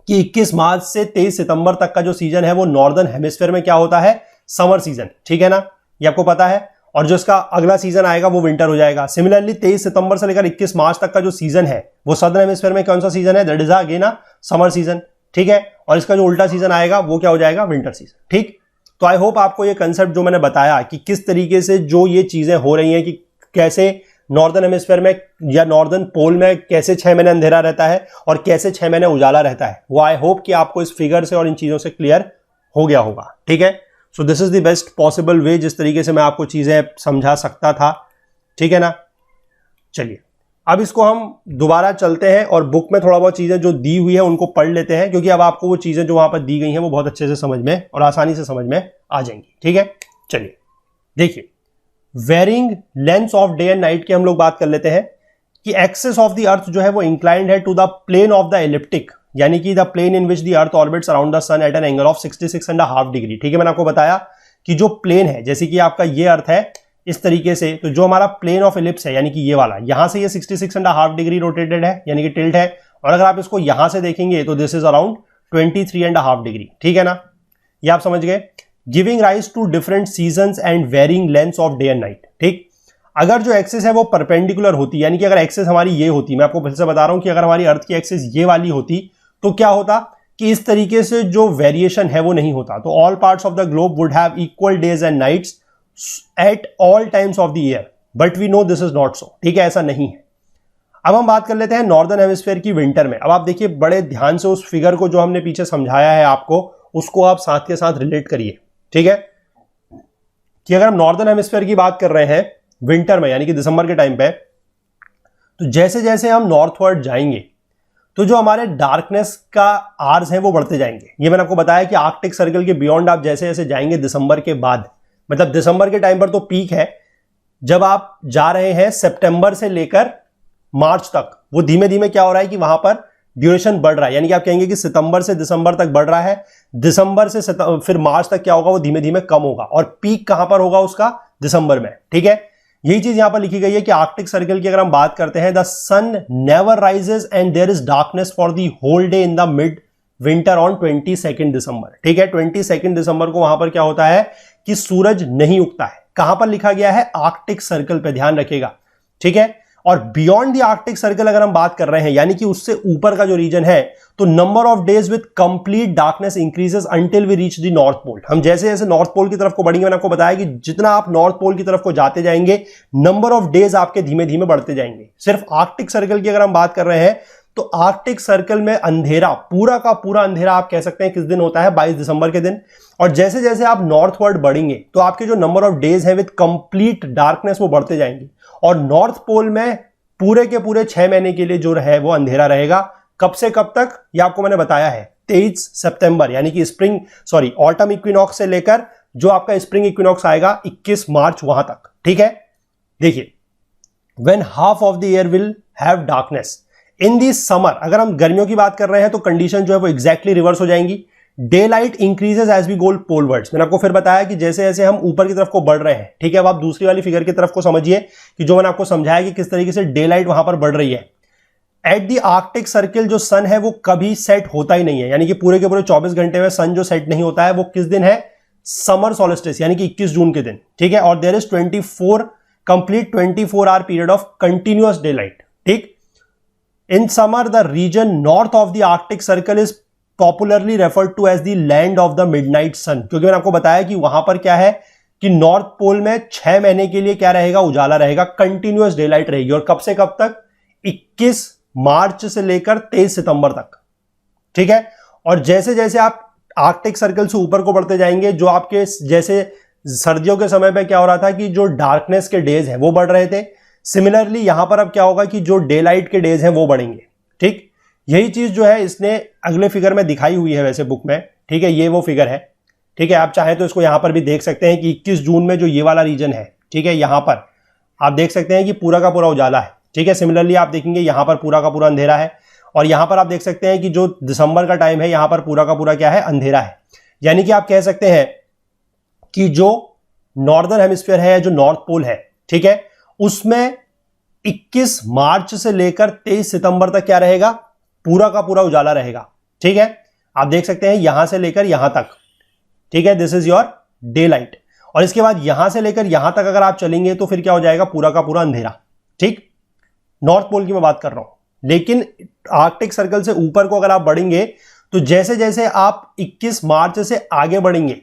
A: कि 21 मार्च से 23 सितंबर तक का जो सीजन है वो नॉर्दर्न हेमिस्फीयर में क्या होता है, समर सीजन। ठीक है ना, ये आपको पता है, और जो इसका अगला सीजन आएगा वो विंटर हो जाएगा। सिमिलरली 23 सितंबर से लेकर 21 मार्च तक का जो सीजन है वो सदर्न हेमिस्फीयर में कौन सा सीजन है, that is again summer season. ठीक है, और इसका जो उल्टा सीजन आएगा वो क्या हो जाएगा, विंटर सीजन। ठीक, तो आई होप आपको ये कंसेप्ट जो मैंने बताया कि किस तरीके से जो ये चीजें हो रही हैं, कि कैसे नॉर्दर्न हेमिस्फीयर में या नॉर्दर्न पोल में कैसे 6 महीने अंधेरा रहता है और कैसे 6 महीने उजाला रहता है, वो आई होप कि आपको इस फिगर से और इन चीजों से क्लियर हो गया होगा। ठीक है, so this is the best possible way जिस तरीके से मैं आपको चीजें समझा सकता था। ठीक है ना, चलिए अब इसको हम दोबारा चलते हैं और बुक में थोड़ा बहुत चीजें जो दी हुई है उनको पढ़ लेते हैं, क्योंकि अब आपको वो चीजें जो वहां पर दी गई हैं वो बहुत अच्छे से समझ में और आसानी से समझ में आ जाएंगी। ठीक है, चलिए देखिए, varying lengths of day and night की हम लोग बात कर लेते हैं कि एक्सिस ऑफ द अर्थ जो है वो इंक्लाइंड है to the plane of the ecliptic, यानी कि the plane in which the earth orbits around the sun at an angle of 66.5 degree. ठीक है, मैंने आपको बताया कि जो प्लेन है, जैसे कि आपका ये अर्थ है इस तरीके से, तो जो हमारा प्लेन ऑफ एलिप्स है, यानी कि ये वाला, यहां से ये 66.5 डिग्री रोटेटेड है, यानी कि टिल्ट है, और अगर आप इसको यहां से देखेंगे तो दिस इज अराउंड 23.5 डिग्री। ठीक है ना, ये आप समझ गए। Giving rise to different seasons and varying lengths of day and night. ठीक, अगर जो एक्सिस है वो परपेंडिकुलर होती, यानी कि अगर एक्सिस हमारी ये होती, मैं आपको फिर से बता रहा हूं कि अगर हमारी अर्थ की एक्सिस ये वाली होती तो क्या होता कि इस तरीके से जो वेरिएशन है वो नहीं होता। तो all parts of the globe would have equal days and nights at all times of the year, but we know this is not so. ठीक है, ऐसा नहीं है। अब हम बात कर लेते हैं नॉर्दर्न हेमिस्फीयर की विंटर में। अब आप देखिए बड़े ध्यान से उस फिगर को जो हमने पीछे समझाया है आपको, उसको आप साथ के साथ रिलेट करिए। ठीक है, कि अगर हम नॉर्दर्न हेमिस्फीयर की बात कर रहे हैं विंटर में, यानी कि दिसंबर के टाइम पे, तो जैसे जैसे हम नॉर्थवर्ड जाएंगे तो जो हमारे डार्कनेस का आर्स है वो बढ़ते जाएंगे। ये मैंने आपको बताया कि आर्कटिक सर्कल के बियॉन्ड आप जैसे जैसे जाएंगे दिसंबर के बाद, मतलब दिसंबर के टाइम पर तो पीक है, जब आप जा रहे हैं सितंबर से लेकर मार्च तक, वो धीमे धीमे क्या हो रहा है कि वहां पर ड्यूरेशन बढ़ रहा है, यानी कि आप कहेंगे कि सितंबर से दिसंबर तक बढ़ रहा है, दिसंबर से फिर मार्च तक क्या होगा, वो धीमे धीमे कम होगा, और पीक कहां पर होगा उसका, दिसंबर में। ठीक है, यही चीज यहां पर लिखी गई है कि आर्कटिक सर्कल की अगर हम बात करते हैं, the sun never rises and there is darkness for the whole day in the mid winter on 22 December. ठीक है, 22 दिसंबर को वहां पर क्या होता है कि सूरज नहीं उगता है। कहां पर लिखा गया है, आर्कटिक सर्कल पे, ध्यान रखिएगा। ठीक है, और बियॉन्ड द आर्कटिक सर्कल अगर हम बात कर रहे हैं, यानी कि उससे ऊपर का जो रीजन है, तो number of days with complete darkness increases until we reach the North Pole. हम जैसे जैसे नॉर्थ पोल की तरफ को बढ़ेंगे, मैंने आपको बताया कि जितना आप नॉर्थ पोल की तरफ को जाते जाएंगे, नंबर ऑफ डेज आपके धीमे धीमे बढ़ते जाएंगे। सिर्फ आर्कटिक सर्कल की अगर हम बात कर रहे हैं, तो आर्कटिक सर्कल में अंधेरा, पूरा का पूरा अंधेरा आप कह सकते हैं किस दिन होता है, 22 दिसंबर के दिन। और जैसे जैसे आप नॉर्थवर्ड बढ़ेंगे तो आपके जो नंबर ऑफ डेज है विद कंप्लीट डार्कनेस वो बढ़ते जाएंगे, और नॉर्थ पोल में पूरे के पूरे 6 महीने के लिए जो है वो अंधेरा रहेगा। कब से कब तक, ये आपको मैंने बताया है, 23 सितंबर, यानी कि ऑटम इक्विनॉक्स से लेकर जो आपका स्प्रिंग इक्विनॉक्स आएगा 21 मार्च वहां तक। ठीक है, देखिए, when half of the year will have darkness, in the summer, अगर हम गर्मियों की बात कर रहे हैं तो कंडीशन जो है वो एग्जैक्टली रिवर्स हो जाएंगी। Daylight increases as we go polewards. मैंने आपको फिर बताया कि जैसे जैसे हम ऊपर की तरफ को बढ़ रहे हैं, ठीक है, अब आप दूसरी वाली फिगर की तरफ को समझिए कि जो मैंने आपको समझाया कि किस तरीके से डे लाइट वहां पर बढ़ रही है। एट दी आर्कटिक सर्किल जो सन है वो कभी सेट होता ही नहीं है, यानी कि पूरे के पूरे 24 घंटे में सन जो सेट नहीं होता है वो किस दिन है, समर सॉलिस्टिस यानी कि 21 जून के दिन, ठीक है। और there is 24 complete 24 hour period of continuous daylight, ठीक। In summer the region north of the Arctic circle is popularly referred to as the land of the midnight sun, क्योंकि मैंने आपको बताया कि वहां पर क्या है कि नॉर्थ पोल में 6 महीने के लिए क्या रहेगा, उजाला रहेगा, कंटिन्यूअस डे लाइट रहेगी। और कब से कब तक, 21 मार्च से लेकर 23 सितंबर तक, ठीक है। और जैसे जैसे आप आर्कटिक सर्कल से ऊपर को बढ़ते जाएंगे, जो आपके जैसे सर्दियों के समय पे क्या हो रहा था कि जो डार्कनेस के डेज हैं वो बढ़ रहे थे, सिमिलरली यहां पर अब क्या होगा कि जो डे लाइट के डेज हैं वो बढ़ेंगे, ठीक। यही चीज जो है इसने अगले फिगर में दिखाई हुई है वैसे बुक में, ठीक है, ये वो फिगर है, ठीक है। आप चाहें तो इसको यहां पर भी देख सकते हैं कि 21 जून में जो ये वाला रीजन है, ठीक है, यहां पर आप देख सकते हैं कि पूरा का पूरा उजाला है, ठीक है। सिमिलरली आप देखेंगे यहां पर पूरा का पूरा अंधेरा है, और यहां पर आप देख सकते हैं कि जो दिसंबर का टाइम है यहां पर पूरा का पूरा क्या है, अंधेरा है। यानी कि आप कह सकते हैं कि जो नॉर्दर्न हेमिस्फीयर है, जो नॉर्थ पोल है, ठीक है, उसमें 21 मार्च से लेकर 23 सितंबर तक क्या रहेगा, पूरा का पूरा उजाला रहेगा, ठीक है। आप देख सकते हैं यहां से लेकर यहां तक, ठीक है, this is your day light. और इसके बाद यहां से लेकर यहां तक अगर आप चलेंगे तो फिर क्या हो जाएगा, पूरा का पूरा अंधेरा, ठीक। नॉर्थ पोल की मैं बात कर रहा हूं। लेकिन आर्कटिक सर्कल से ऊपर को अगर आप बढ़ेंगे तो जैसे जैसे आप 21 मार्च से आगे बढ़ेंगे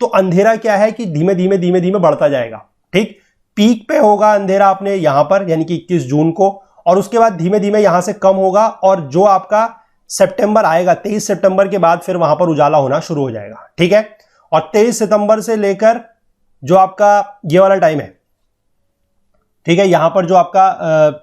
A: तो अंधेरा क्या है कि धीमे धीमे धीमे धीमे बढ़ता जाएगा, ठीक। पीक पे होगा अंधेरा अपने यहां पर यानी कि 21 जून को, और उसके बाद धीमे धीमे यहां से कम होगा, और जो आपका सितंबर आएगा 23 सितंबर के बाद फिर वहां पर उजाला होना शुरू हो जाएगा, ठीक है। और 23 सितंबर से लेकर जो आपका ये वाला टाइम है, ठीक है, यहां पर जो आपका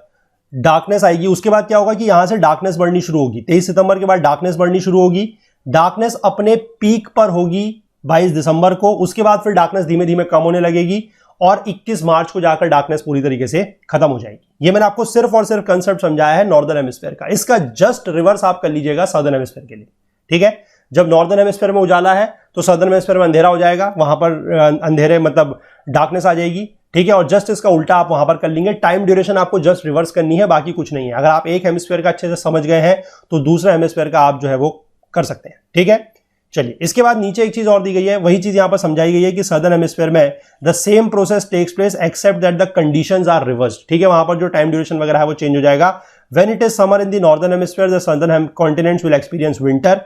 A: डार्कनेस आएगी, उसके बाद क्या होगा कि यहां से डार्कनेस बढ़नी शुरू होगी। 23 सितंबर के बाद डार्कनेस बढ़नी शुरू होगी, डार्कनेस अपने पीक पर होगी 22 दिसंबर को, उसके बाद फिर डार्कनेस धीमे धीमे कम होने लगेगी, और 21 मार्च को जाकर डार्कनेस पूरी तरीके से खत्म हो जाएगी। ये मैंने आपको सिर्फ और सिर्फ कंसेप्ट समझाया है नॉर्दर्न हेमिस्फीयर का। इसका जस्ट रिवर्स आप कर लीजिएगा सदर्न हेमिस्फीयर के लिए, ठीक है। जब नॉर्दर्न हेमिस्फीयर में उजाला है तो सदर्न हेमिस्फीयर में अंधेरा हो जाएगा, वहां पर अंधेरे मतलब डार्कनेस आ जाएगी, ठीक है। और जस्ट इसका उल्टा आप वहां पर कर लेंगे। टाइम ड्यूरेशन आपको जस्ट रिवर्स करनी है, बाकी कुछ नहीं है। अगर आप एक हेमिस्फीयर का अच्छे से समझ गए हैं तो दूसरा हेमिस्फीयर का आप जो है वो कर सकते हैं, ठीक है। चलिए, इसके बाद नीचे एक चीज और दी गई है, वही चीज यहां पर समझाई गई है कि सदर्न हेमिस्फीयर में the same process takes place except that the conditions are reversed, ठीक है। वहां पर जो टाइम ड्यूरेशन वगैरह है वो चेंज हो जाएगा। When it is summer in the northern hemisphere the southern continents will experience winter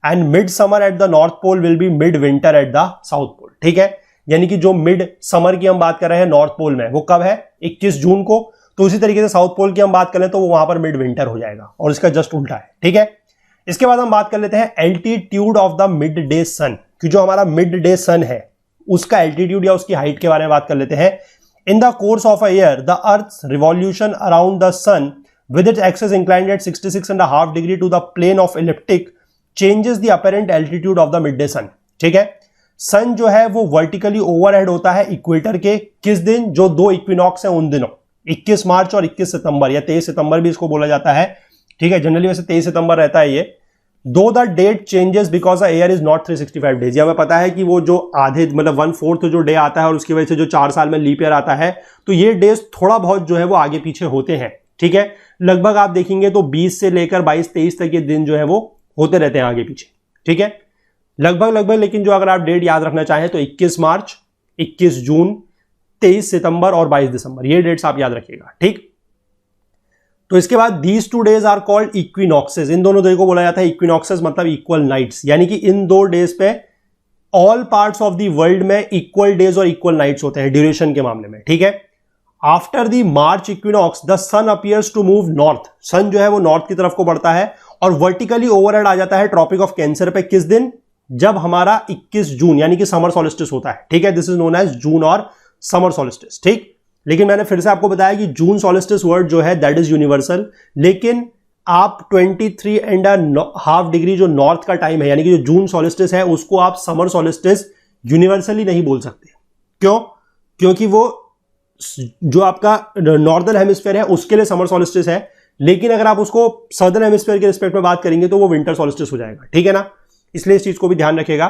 A: and mid summer at the North Pole will be mid winter at the South Pole, ठीक है। यानी कि जो मिड समर की हम बात कर रहे हैं नॉर्थ पोल में, वो कब है, 21 जून को। तो उसी तरीके से साउथ पोल की हम बात करें तो वो वहां पर मिड विंटर हो जाएगा, और इसका जस्ट उल्टा है, ठीक है। इसके बाद हम बात कर लेते हैं altitude of the midday sun, कि जो हमारा मिड डे सन है उसका एल्टीट्यूड या उसकी हाइट के बारे में बात कर लेते हैं। In the course of a year the earth revolution around the sun with its axis inclined at 66.5 degree to the plane of ecliptic changes the apparent altitude of the midday sun, ठीक है। सन जो है वो vertically overhead होता है equator के, किस दिन, जो 2 इक्विनॉक्स हैं उन दिनों, 21 मार्च और 21 सितंबर या 23 सितंबर भी इसको बोला जाता है, ठीक है। जनरली वैसे 23 सितंबर रहता है ये। Though the date changes because the year is not 365 days, या हमें पता है कि वो जो आधे मतलब 1/4 जो डे आता है और उसकी वजह से जो 4 साल में लीप ईयर आता है, तो ये डेज थोड़ा बहुत जो है वो आगे पीछे होते हैं, ठीक है। लगभग आप देखेंगे तो 20 से लेकर 22-23 तक ये दिन जो है वो होते रहते हैं आगे पीछे, ठीक है, लगभग। लेकिन जो अगर आप डेट याद रखना चाहें तो 21 मार्च, 21 जून, 23 सितंबर और 22 दिसंबर, ये डेट्स आप याद रखिएगा, ठीक। तो इसके बाद these 2 days are called equinoxes, इन दोनों डे को बोला जाता है इक्विनॉक्सेस, मतलब इक्वल नाइट्स, यानी कि इन 2 डेज पे all parts of the world में इक्वल डेज और इक्वल नाइट्स होते हैं ड्यूरेशन के मामले में, ठीक है। After the March equinox the sun appears to move north, sun जो है वो नॉर्थ की तरफ को बढ़ता है और वर्टिकली ओवरहेड आ जाता है ट्रॉपिक ऑफ कैंसर पे, किस दिन, जब हमारा 21 जून यानी कि समर सॉलिस्टिस होता है, ठीक है। दिस इज नोन एज जून और समर सॉलिस्टिस, ठीक। लेकिन मैंने फिर से आपको बताया कि जून सॉलिस्टिस वर्ड जो है दैट इज यूनिवर्सल, लेकिन आप 23.5 डिग्री जो नॉर्थ का टाइम है यानी कि जो जून सॉलिस्टिस है उसको आप समर सॉलिस्टिस यूनिवर्सली नहीं बोल सकते। क्यों? क्योंकि वो जो आपका नॉर्दर्न हेमिस्फीयर है उसके लिए समर सॉलिस्टिस है, लेकिन अगर आप उसको सदर्न हेमिस्फीयर के रिस्पेक्ट में बात करेंगे तो वो विंटर सॉल्स्टिस हो जाएगा, ठीक है ना, इसलिए इस चीज को भी ध्यान रखिएगा।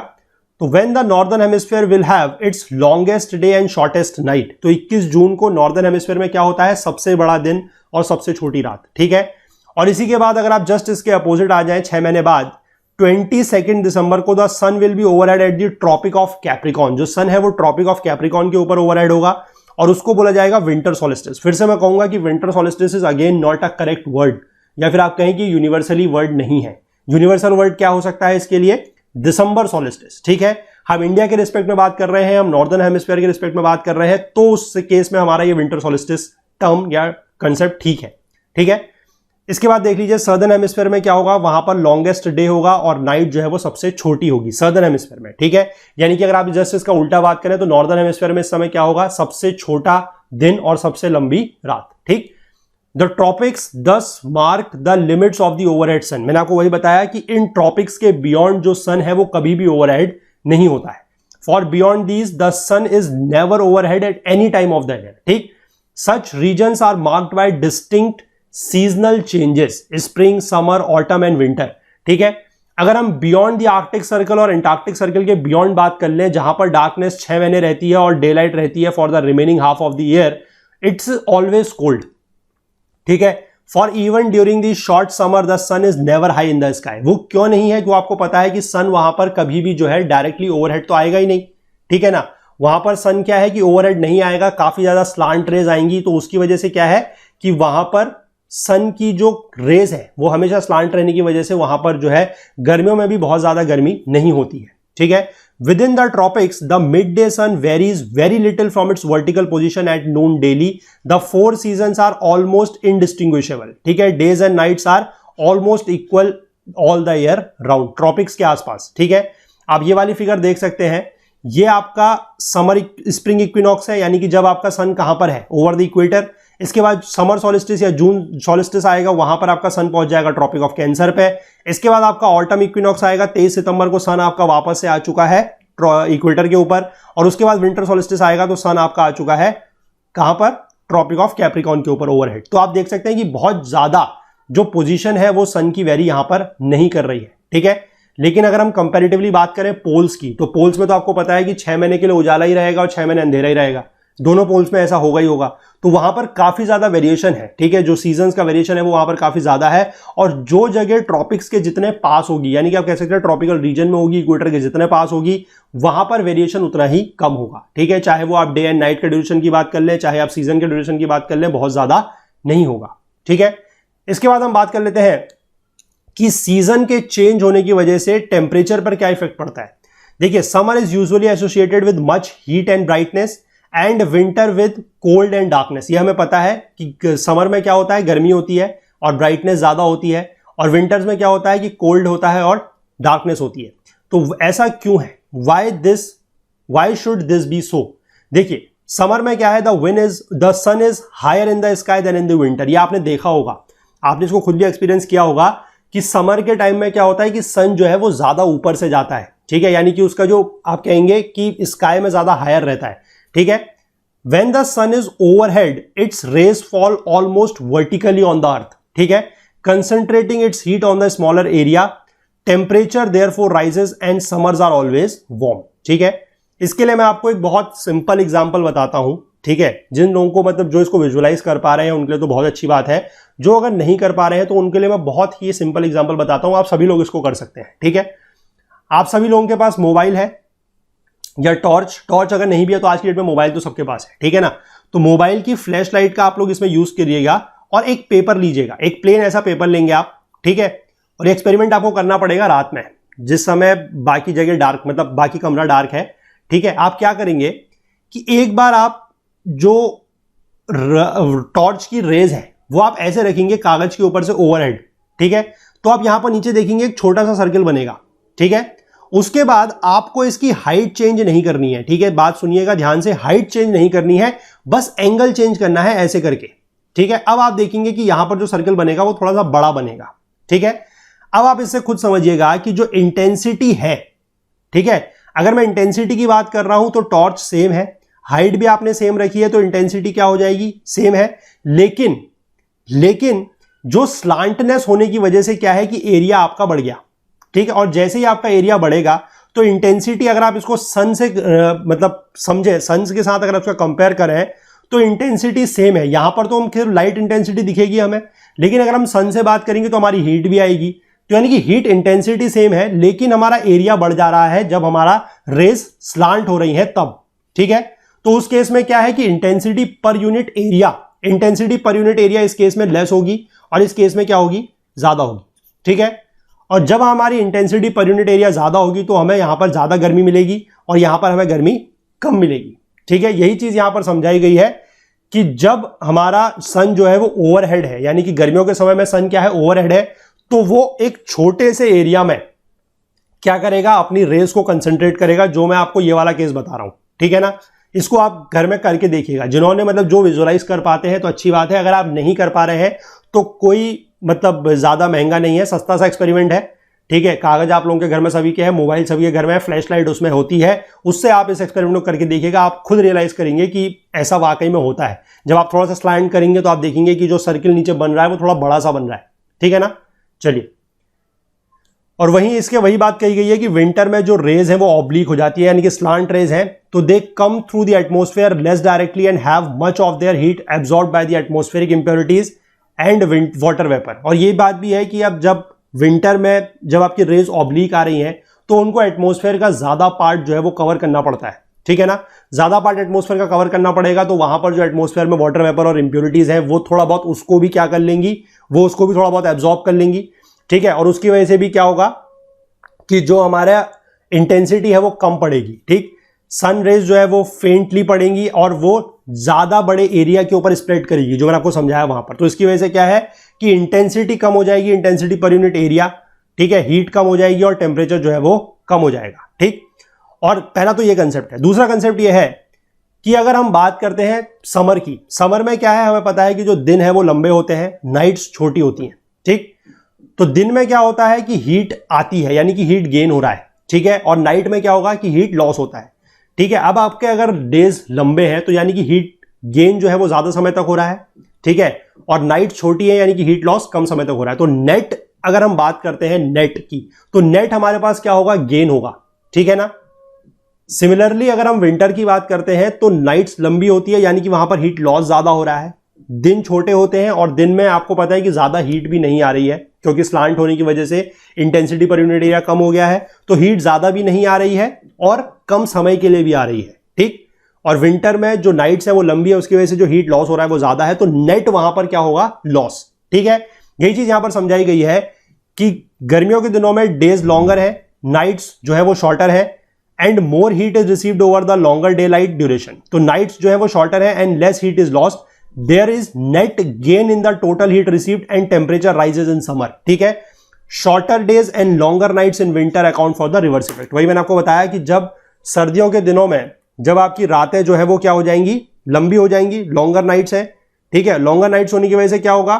A: तो when the northern hemisphere will have it's longest day and shortest night, तो 21 जून को नॉर्दर्न हेमिस्फीयर में क्या होता है, सबसे बड़ा दिन और सबसे छोटी रात, ठीक है। और इसी के बाद अगर आप जस्ट इसके अपोजिट आ जाएं 6 महीने बाद 22 दिसंबर को the sun will be overhead at the Tropic of Capricorn, जो सन है वो ट्रॉपिक ऑफ कैप्रिकॉर्न के ऊपर ओवरहेड होगा और उसको बोला जाएगा विंटर सॉल्स्टिस। फिर से मैं कहूंगा कि winter solstice is again not a correct word, या फिर आप कहें कि यूनिवर्सली वर्ड नहीं है। यूनिवर्सल वर्ड क्या हो सकता है इसके लिए, दिसंबर सॉल्स्टिस, ठीक है। हम इंडिया के रिस्पेक्ट में बात कर रहे हैं, हम नॉर्दर्न हेमिस्फीयर के रिस्पेक्ट में बात कर रहे हैं, तो उस केस में हमारा ये विंटर सॉल्स्टिस टर्म या कंसेप्ट ठीक है, ठीक है। इसके बाद देख लीजिए सदर्न हेमिस्फीयर में क्या होगा, वहां पर लॉन्गेस्ट डे होगा और नाइट जो है वो सबसे छोटी होगी सदर्न हेमिस्फीयर में, ठीक है। यानी कि अगर आप जस्ट इसका उल्टा बात करें तो नॉर्दर्न हेमिस्फीयर में इस समय क्या होगा, सबसे छोटा दिन और सबसे लंबी रात, ठीक। The tropics thus mark the limits of the overhead sun, मैंने आपको वही बताया कि इन ट्रॉपिक्स के बियॉन्ड जो सन है वो कभी भी ओवरहेड नहीं होता है। For beyond these the sun is never overhead at any time of the year, ठीक। Such regions are marked by distinct seasonal changes, spring, summer, autumn and winter, ठीक है। अगर हम बियॉन्ड द आर्कटिक सर्कल और Antarctic circle के beyond बात कर लें, जहां पर डार्कनेस 6 महीने रहती है और डे लाइट रहती है for the remaining half of the year, it's always cold, ठीक है। For even during the short summer the sun is never high in the sky, वो क्यों नहीं है, जो आपको पता है कि सन वहां पर कभी भी जो है डायरेक्टली ओवरहेड तो आएगा ही नहीं, ठीक है ना। वहां पर सन क्या है कि ओवरहेड नहीं आएगा, काफी ज्यादा स्लांट रेज आएंगी, तो उसकी वजह से क्या है कि वहां पर सन की जो रेज है वो हमेशा स्लांट रहने की वजह से वहां पर जो है गर्मियों में भी बहुत ज्यादा गर्मी नहीं होती है, ठीक है। Within the tropics the midday sun varies very little from its vertical position at noon daily, the 4 seasons are almost indistinguishable, ठीक है। Days and nights are almost equal all the year round, tropics के आसपास, ठीक है। आप ये वाली figure देख सकते हैं, ये आपका समर स्प्रिंग इक्विनॉक्स है, यानी कि जब आपका सन कहां पर है, ओवर द इक्वेटर। इसके बाद समर सॉलिस्टिस या जून सॉलिस्टिस आएगा, वहां पर आपका सन पहुंच जाएगा ट्रॉपिक ऑफ कैंसर पे। इसके बाद आपका ऑटम इक्विनॉक्स आएगा, 23 सितंबर को सन आपका वापस से आ चुका है इक्वेटर के ऊपर, और उसके बाद विंटर सॉलिस्टिस आएगा तो सन आपका आ चुका है कहां पर, ट्रॉपिक ऑफ कैप्रिकॉर्न के ऊपर ओवरहेड। तो आप देख सकते हैं कि बहुत ज्यादा जो पोजीशन है वो सन की वेरी यहां पर नहीं कर रही है, ठीक है। लेकिन अगर हम कंपैरेटिवली बात करें पोल्स की, तो पोल्स में तो आपको पता है कि 6 महीने के लिए उजाला ही रहेगा और 6 महीने अंधेरा ही रहेगा, दोनों पोल्स में ऐसा होगा ही होगा। तो वहां पर काफी ज्यादा वेरिएशन है, ठीक है, जो सीजन्स का वेरिएशन है वो वहां पर काफी ज्यादा है। और जो जगह ट्रॉपिक्स के जितने पास होगी, यानी कि आप कह सकते हैं ट्रॉपिकल रीजन में होगी, इक्वेटर के जितने पास होगी, वहां पर वेरिएशन उतना ही कम होगा, ठीक है। चाहे वो आप डे एंड नाइट के ड्यूरेशन की बात कर लें, चाहे आप सीजन के ड्यूरेशन की बात कर लें, बहुत ज्यादा नहीं होगा, ठीक है। इसके बाद हम बात कर लेते हैं कि सीजन के चेंज होने की वजह से टेम्परेचर पर क्या इफेक्ट पड़ता है। देखिए, summer is usually associated with much heat and brightness and winter with cold and darkness. ये हमें पता है कि समर में क्या होता है, गर्मी होती है और ब्राइटनेस ज्यादा होती है, और विंटर्स में क्या होता है कि कोल्ड होता है और डार्कनेस होती है। तो ऐसा क्यों है, why should this be so. देखिए, समर में क्या है, the sun is higher in the sky than in the winter. ये आपने देखा होगा, आपने इसको खुद भी एक्सपीरियंस किया होगा कि समर के टाइम में क्या होता है कि सन जो है वो ज्यादा ऊपर से जाता है, ठीक है, यानी कि उसका जो आप कहेंगे कि स्काई में ज्यादा हायर रहता है, ठीक है। When the sun is overhead, its rays fall almost vertically on the earth, ठीक है, concentrating its heat on the smaller area. Temperature therefore rises and summers are always warm, ठीक है। इसके लिए मैं आपको एक बहुत सिंपल एग्जांपल बताता हूं, ठीक है। जिन लोगों को मतलब जो इसको विजुअलाइज कर पा रहे हैं उनके लिए तो बहुत अच्छी बात है, जो अगर नहीं कर पा रहे हैं तो उनके लिए मैं बहुत ही सिंपल एग्जांपल बताता हूं, आप सभी लोग इसको कर सकते हैं, ठीक है। आप सभी लोगों के पास मोबाइल है या टॉर्च अगर नहीं भी है तो आज की डेट में मोबाइल तो सबके पास है, ठीक है ना। तो मोबाइल की फ्लैश लाइट का आप लोग इसमें यूज करिएगा और एक पेपर लीजिएगा, एक प्लेन ऐसा पेपर लेंगे आप, ठीक है। और एक्सपेरिमेंट आपको करना पड़ेगा रात में, जिस समय बाकी जगह डार्क, मतलब बाकी कमरा डार्क है, ठीक है। आप क्या करेंगे कि एक बार आप जो टॉर्च की रेज है वो आप ऐसे रखेंगे कागज के ऊपर से ओवरहेड, ठीक है। तो आप यहां पर नीचे देखेंगे एक छोटा सा सर्किल बनेगा, ठीक है। उसके बाद आपको इसकी हाइट चेंज नहीं करनी है, ठीक है, बात सुनिएगा ध्यान से, हाइट चेंज नहीं करनी है, बस एंगल चेंज करना है ऐसे करके, ठीक है। अब आप देखेंगे कि यहां पर जो सर्कल बनेगा वो थोड़ा सा बड़ा बनेगा, ठीक है। अब आप इससे खुद समझिएगा कि जो इंटेंसिटी है, ठीक है, अगर मैं इंटेंसिटी की बात कर रहा हूं तो टॉर्च सेम है, हाइट भी आपने सेम रखी है तो इंटेंसिटी क्या हो जाएगी, सेम है। लेकिन जो स्लांटनेस होने की वजह से क्या है कि एरिया आपका बढ़ गया, ठीक है। और जैसे ही आपका एरिया बढ़ेगा तो इंटेंसिटी, अगर आप इसको सन से मतलब समझे, सन के साथ अगर उसका कंपेयर करें तो इंटेंसिटी सेम है। यहां पर तो हम फिर लाइट इंटेंसिटी दिखेगी हमें, लेकिन अगर हम सन से बात करेंगे तो हमारी हीट भी आएगी। तो यानी कि हीट इंटेंसिटी सेम है, लेकिन हमारा एरिया बढ़ जा रहा है जब हमारा रेज स्लांट हो रही है तब, ठीक है। तो उस केस में क्या है कि इंटेंसिटी पर यूनिट एरिया इस केस में लेस होगी और इस केस में क्या होगी, ज्यादा होगी, ठीक है। और जब हमारी इंटेंसिटी पर यूनिट एरिया ज्यादा होगी तो हमें यहां पर ज्यादा गर्मी मिलेगी और यहां पर हमें गर्मी कम मिलेगी, ठीक है। यही चीज यहां पर समझाई गई है कि जब हमारा सन जो है वो ओवरहेड है, यानी कि गर्मियों के समय में सन क्या है, ओवरहेड है, तो वो एक छोटे से एरिया में क्या करेगा, अपनी रेस को कंसंट्रेट करेगा, जो मैं आपको ये वाला केस बता रहा हूं, ठीक है ना। इसको आप घर में करके देखिएगा, जिन्होंने मतलब जो विजुअलाइज कर पाते हैं तो अच्छी बात है, अगर आप नहीं कर पा रहे हैं तो कोई मतलब ज्यादा महंगा नहीं है, सस्ता सा एक्सपेरिमेंट है, ठीक है। कागज आप लोगों के घर में सभी के हैं, मोबाइल सभी के घर में है, फ्लैश लाइट उसमें होती है, उससे आप इस एक्सपेरिमेंट को करके देखिएगा, आप खुद रियलाइज करेंगे कि ऐसा वाकई में होता है। जब आप थोड़ा सा स्लाइड करेंगे तो आप देखेंगे कि जो सर्किल नीचे बन रहा है वो थोड़ा बड़ा सा बन रहा है, ठीक है ना। चलिए, और वहीं इसके वही बात कही गई है कि विंटर में जो रेज है वो ऑब्लिक हो जाती है, यानी कि स्लांट रेज है, तो they come through the atmosphere less directly and have much of their heat absorb by the atmospheric impurities and water vapour. और ये बात भी है कि अब जब विंटर में जब आपकी रेज ऑब्लिक आ रही हैं तो उनको एटमॉस्फेयर का ज्यादा पार्ट जो है वो कवर करना पड़ता है, ठीक है ना। ज्यादा पार्ट एटमॉस्फेयर का कवर करना पड़ेगा तो वहां पर जो एटमॉस्फेयर में वाटर वेपर और इंप्योरिटीज है वो थोड़ा बहुत उसको भी क्या कर लेंगी, वो उसको भी थोड़ा बहुत एब्जॉर्ब कर लेंगी, ठीक है। और उसकी वजह से भी क्या होगा कि जो हमारा इंटेंसिटी है वो कम पड़ेगी, ठीक। सन रेज जो है वो फेंटली पड़ेंगी और वो ज्यादा बड़े एरिया के ऊपर स्प्रेड करेगी, जो मैंने आपको समझाया वहां पर। तो इसकी वजह से क्या है कि इंटेंसिटी कम हो जाएगी, इंटेंसिटी पर यूनिट एरिया, ठीक है, हीट कम हो जाएगी और टेम्परेचर जो है वो कम हो जाएगा, ठीक। और पहला तो ये कंसेप्ट है। दूसरा कंसेप्ट ये है कि अगर हम बात करते हैं समर की, समर में क्या है, हमें पता है कि जो दिन है वो लंबे होते हैं, नाइट्स छोटी होती हैं, ठीक। तो दिन में क्या होता है कि हीट आती है, यानी कि हीट गेन हो रहा है, ठीक है। और नाइट में क्या होगा कि हीट लॉस होता है, ठीक है। अब आपके अगर डेज लंबे हैं तो यानी कि हीट गेन जो है वो ज्यादा समय तक हो रहा है, ठीक है। और नाइट छोटी है यानी कि हीट लॉस कम समय तक हो रहा है। तो नेट अगर हम बात करते हैं नेट की, तो नेट हमारे पास क्या होगा, गेन होगा, ठीक है ना। सिमिलरली अगर हम विंटर की बात करते हैं तो नाइट्स लंबी होती है, यानी कि वहां पर हीट लॉस ज्यादा हो रहा है, दिन छोटे होते हैं और दिन में आपको पता है कि ज्यादा हीट भी नहीं आ रही है, क्योंकि स्लांट होने की वजह से इंटेंसिटी पर यूनिट एरिया कम हो गया है, तो हीट ज्यादा भी नहीं आ रही है और कम समय के लिए भी आ रही है, ठीक। और विंटर में जो नाइट्स है वो लंबी है, उसकी वजह से जो हीट लॉस हो रहा है वो ज्यादा है, तो नेट वहां पर क्या होगा, लॉस, ठीक है। यही चीज यहां पर समझाई गई है कि गर्मियों के दिनों में डेज लॉन्गर है, नाइट्स जो है वो शॉर्टर है, and more heat is received over the longer daylight duration. तो नाइट्स जो है वो शॉर्टर है and less heat is lost, there is net gain in the total heat received and temperature rises in summer, ठीक है। Shorter days and longer nights in winter account for the reverse effect. वही मैंने आपको बताया कि जब सर्दियों के दिनों में जब आपकी रातें जो है वो क्या हो जाएंगी, लंबी हो जाएंगी, लॉन्गर नाइट्स है, ठीक है। लॉन्गर नाइट्स होने की वजह से क्या होगा,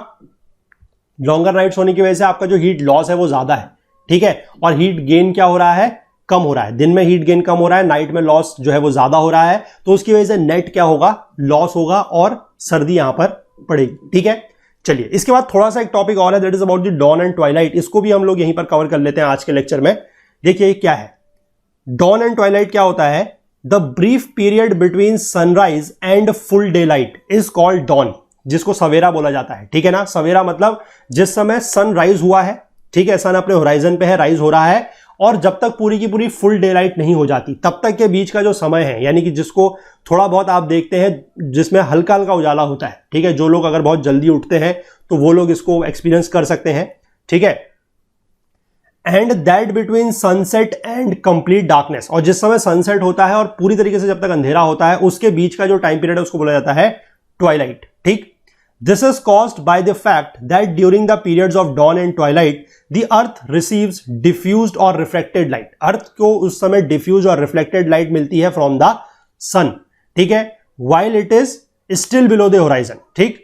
A: लॉन्गर नाइट्स होने की वजह से आपका जो हीट लॉस है वो ज्यादा है, ठीक है। और हीट गेन क्या हो रहा है, कम हो रहा है। दिन में हीट गेन कम हो रहा है, नाइट में लॉस जो है वो ज्यादा हो रहा है, तो उसकी वजह से नेट क्या होगा, लॉस होगा और सर्दी यहां पर पड़ेगी, ठीक है। चलिए, इसके बाद थोड़ा सा एक टॉपिक और है, that is about the dawn and twilight. इसको भी हम लोग यहीं पर कवर कर लेते हैं आज के लेक्चर में। देखिए क्या है डॉन एंड ट्वाइलाइट, क्या होता है, the brief period between sunrise and full daylight is called dawn, जिसको सवेरा बोला जाता है, ठीक है ना। सवेरा मतलब जिस समय सन राइज हुआ है, ठीक है, सन अपने होराइजन पे है, राइज हो रहा है, और जब तक पूरी की पूरी फुल डे लाइट नहीं हो जाती तब तक के बीच का जो समय है, यानी कि जिसको थोड़ा बहुत आप देखते हैं जिसमें हल्का हल्का उजाला होता है, ठीक है। जो लोग अगर बहुत जल्दी उठते हैं तो वो लोग इसको एक्सपीरियंस कर सकते हैं, ठीक है। And that between sunset and complete darkness, और जिस समय सनसेट होता है और पूरी तरीके से जब तक अंधेरा होता है उसके बीच का जो टाइम पीरियड है उसको बोला जाता है ट्वाइलाइट, ठीक। This is caused by the fact that during the periods of dawn and twilight, the earth receives diffused or reflected light. अर्थ को उस समय diffused और reflected light मिलती है from the sun, ठीक है, while it is still below the horizon, ठीक।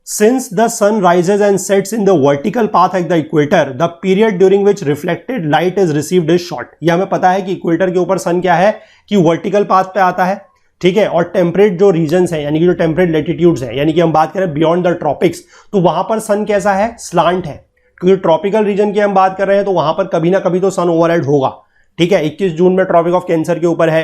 A: Since the sun rises and sets in the vertical path at the equator, the period during which reflected light is received is short. ये हमें पता है कि equator के ऊपर सन क्या है कि वर्टिकल पाथ पे आता है, ठीक है। और टेम्परेट जो रीजन्स हैं, यानी कि जो टेम्परेट लेटीट्यूड्स हैं, यानी कि हम बात करें बियॉन्ड द ट्रॉपिक्स, तो वहां पर सन कैसा है, स्लांट है। क्योंकि ट्रॉपिकल रीजन की हम बात कर रहे हैं तो वहां पर कभी ना कभी तो सन ओवरहेड होगा, ठीक है। 21 जून में ट्रॉपिक ऑफ कैंसर के ऊपर है,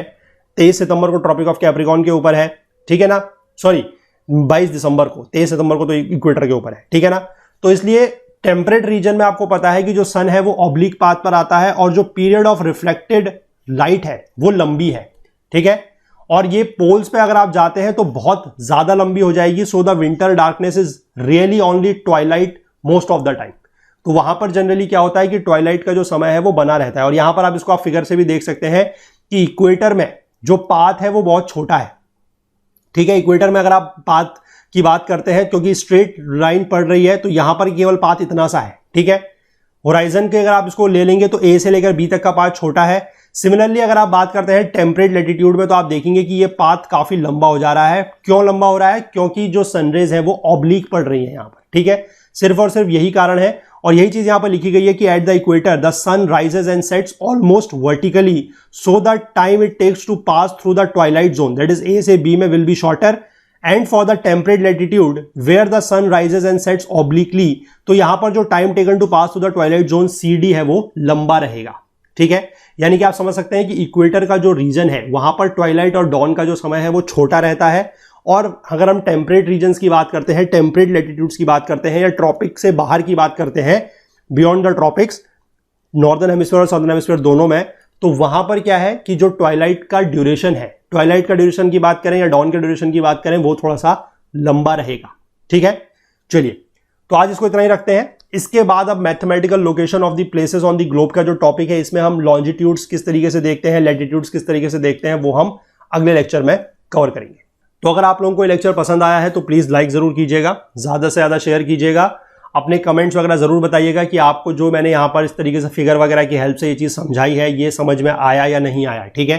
A: 23 सितंबर को ट्रॉपिक ऑफ कैप्रिकॉर्न के ऊपर है, ठीक है ना, सॉरी 22 दिसंबर को, 23 सितंबर को तो इक्वेटर के ऊपर है, ठीक है ना। तो इसलिए टेम्परेट रीजन में आपको पता है कि जो सन है वो ऑब्लिक पाथ पर आता है और जो पीरियड ऑफ रिफ्लेक्टेड लाइट है वो लंबी है, ठीक है। और ये पोल्स पे अगर आप जाते हैं तो बहुत ज्यादा लंबी हो जाएगी। So the winter darkness is really only Twilight most of the time. तो वहां पर जनरली क्या होता है कि ट्वाइलाइट का जो समय है वो बना रहता है। और यहां पर आप इसको आप फिगर से भी देख सकते हैं कि इक्वेटर में जो पाथ है वो बहुत छोटा है, ठीक है। इक्वेटर में अगर आप पाथ की बात करते हैं, क्योंकि स्ट्रेट लाइन पड़ रही है तो यहां पर केवल पाथ इतना सा है, ठीक है। होराइजन के अगर आप इसको ले लेंगे तो ए से लेकर बी तक का पाथ छोटा है। सिमिलरली अगर आप बात करते हैं टेम्परेट लेटीट्यूड में तो आप देखेंगे कि ये पाथ काफी लंबा हो जा रहा है। क्यों लंबा हो रहा है? क्योंकि जो सनरेज है वो ऑब्लिक पड़ रही है यहां पर, ठीक है। सिर्फ और सिर्फ यही कारण है। और यही चीज यहां पर लिखी गई है कि at the equator the sun rises and sets almost vertically, so the time it takes to pass through the twilight zone, that is A से बी में, will be shorter. And for the temperate latitude where the sun rises and sets obliquely, तो यहां पर जो time taken to pass through the twilight zone CD है वो लंबा रहेगा, ठीक है। यानी कि आप समझ सकते हैं कि इक्वेटर का जो रीजन है वहां पर ट्वाइलाइट और डॉन का जो समय है वो छोटा रहता है। और अगर हम टेम्परेट रीजन्स की बात करते हैं, टेम्परेट लेटीट्यूड्स की बात करते हैं, या ट्रॉपिक से बाहर की बात करते हैं, beyond the tropics, northern hemisphere और साउदर्न हेमिस्फीयर दोनों में, तो वहां पर क्या है कि जो ट्वाइलाइट का ड्यूरेशन है, ट्वाइलाइट का ड्यूरेशन की बात करें या डॉन के ड्यूरेशन की बात करें, वो थोड़ा सा लंबा रहेगा, ठीक है। चलिए, तो आज इसको इतना ही रखते हैं। इसके बाद अब mathematical location of the places on the globe का जो टॉपिक है, इसमें हम लॉन्जिट्यूड्स किस तरीके से देखते हैं, लैटिट्यूड्स किस तरीके से देखते हैं, वो हम अगले लेक्चर में कवर करेंगे। तो अगर आप लोगों को ये लेक्चर पसंद आया है तो प्लीज लाइक जरूर कीजिएगा, ज्यादा से ज्यादा शेयर कीजिएगा, अपने कमेंट्स वगैरह जरूर बताइएगा कि आपको जो मैंने यहाँ पर इस तरीके से फिगर वगैरह की हेल्प से ये चीज समझाई है ये समझ में आया या नहीं आया, ठीक है।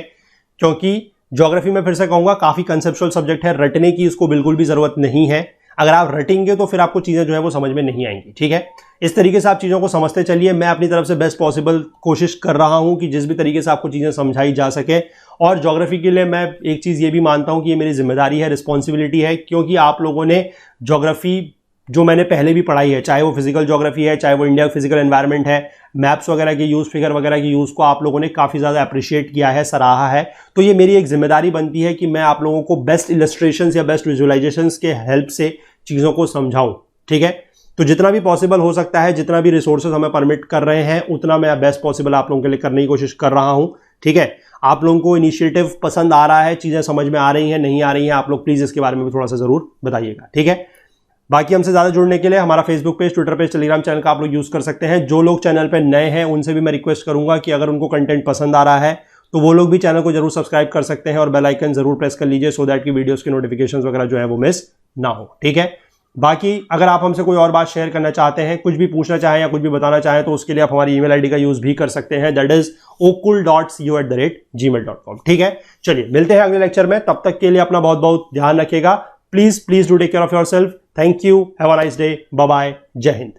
A: क्योंकि ज्योग्राफी में फिर से कहूंगा काफी कंसेप्चुअल सब्जेक्ट है, रटने की इसको बिल्कुल भी जरूरत नहीं है। अगर आप रटेंगे तो फिर आपको चीजें जो है वो समझ में नहीं आएंगी, ठीक है। इस तरीके से आप चीजों को समझते चलिए। मैं अपनी तरफ से बेस्ट पॉसिबल कोशिश कर रहा हूं कि जिस भी तरीके से आपको चीजें समझाई जा सके। और ज्योग्राफी के लिए मैं एक चीज ये भी मानता हूं कि ये मेरी जिम्मेदारी है, रिस्पॉन्सिबिलिटी है, क्योंकि आप लोगों ने ज्योग्राफी जो मैंने पहले भी पढ़ाई है, चाहे वो फिजिकल ज्योग्राफी है, चाहे वो इंडिया फिजिकल एनवायरनमेंट है, मैप्स वगैरह के यूज, फिगर वगैरह के यूज को आप लोगों ने काफी ज्यादा अप्रिशिएट किया है, सराहा है। तो ये मेरी एक जिम्मेदारी बनती है कि मैं आप लोगों को बेस्ट इलस्ट्रेशंस या बेस्ट विजुअलाइजेशंस के हेल्प से चीजों को समझाऊं, ठीक है। तो जितना भी पॉसिबल हो सकता है, जितना भी रिसोर्सेज हमें परमिट कर रहे हैं, उतना मैं बेस्ट पॉसिबल आप लोगों के लिए करने की कोशिश कर रहा हूं, ठीक है। आप लोगों को इनिशिएटिव पसंद आ रहा है, चीजें समझ में आ रही हैं, नहीं आ रही हैं, आप लोग प्लीज इसके बारे में भी थोड़ा सा जरूर बताइएगा, ठीक है। बाकी हमसे ज्यादा जुड़ने के लिए हमारा Facebook page, Twitter page, Telegram channel का आप लोग यूज कर सकते हैं। जो लोग चैनल पर नए हैं उनसे भी मैं रिक्वेस्ट करूंगा कि अगर उनको कंटेंट पसंद आ रहा है तो वो लोग भी चैनल को जरूर सब्सक्राइब कर सकते हैं और बेल आइकन जरूर प्रेस कर लीजिए, सो दैट की वीडियोस की नोटिफिकेशंस वगैरह जो है वो मिस ना हो, ठीक है। बाकी अगर आप हमसे कोई और बात शेयर करना चाहते हैं, कुछ भी पूछना चाहें या कुछ भी बताना चाहें, तो उसके लिए आप हमारी ईमेल आईडी का यूज भी कर सकते हैं, दैट इज okul.co@gmail.com, ठीक है। चलिए मिलते हैं अगले लेक्चर में, तब तक के लिए अपना बहुत बहुत ध्यान रखिएगा। Please do take care of yourself. Thank you, have a nice day, bye bye, जय हिंद।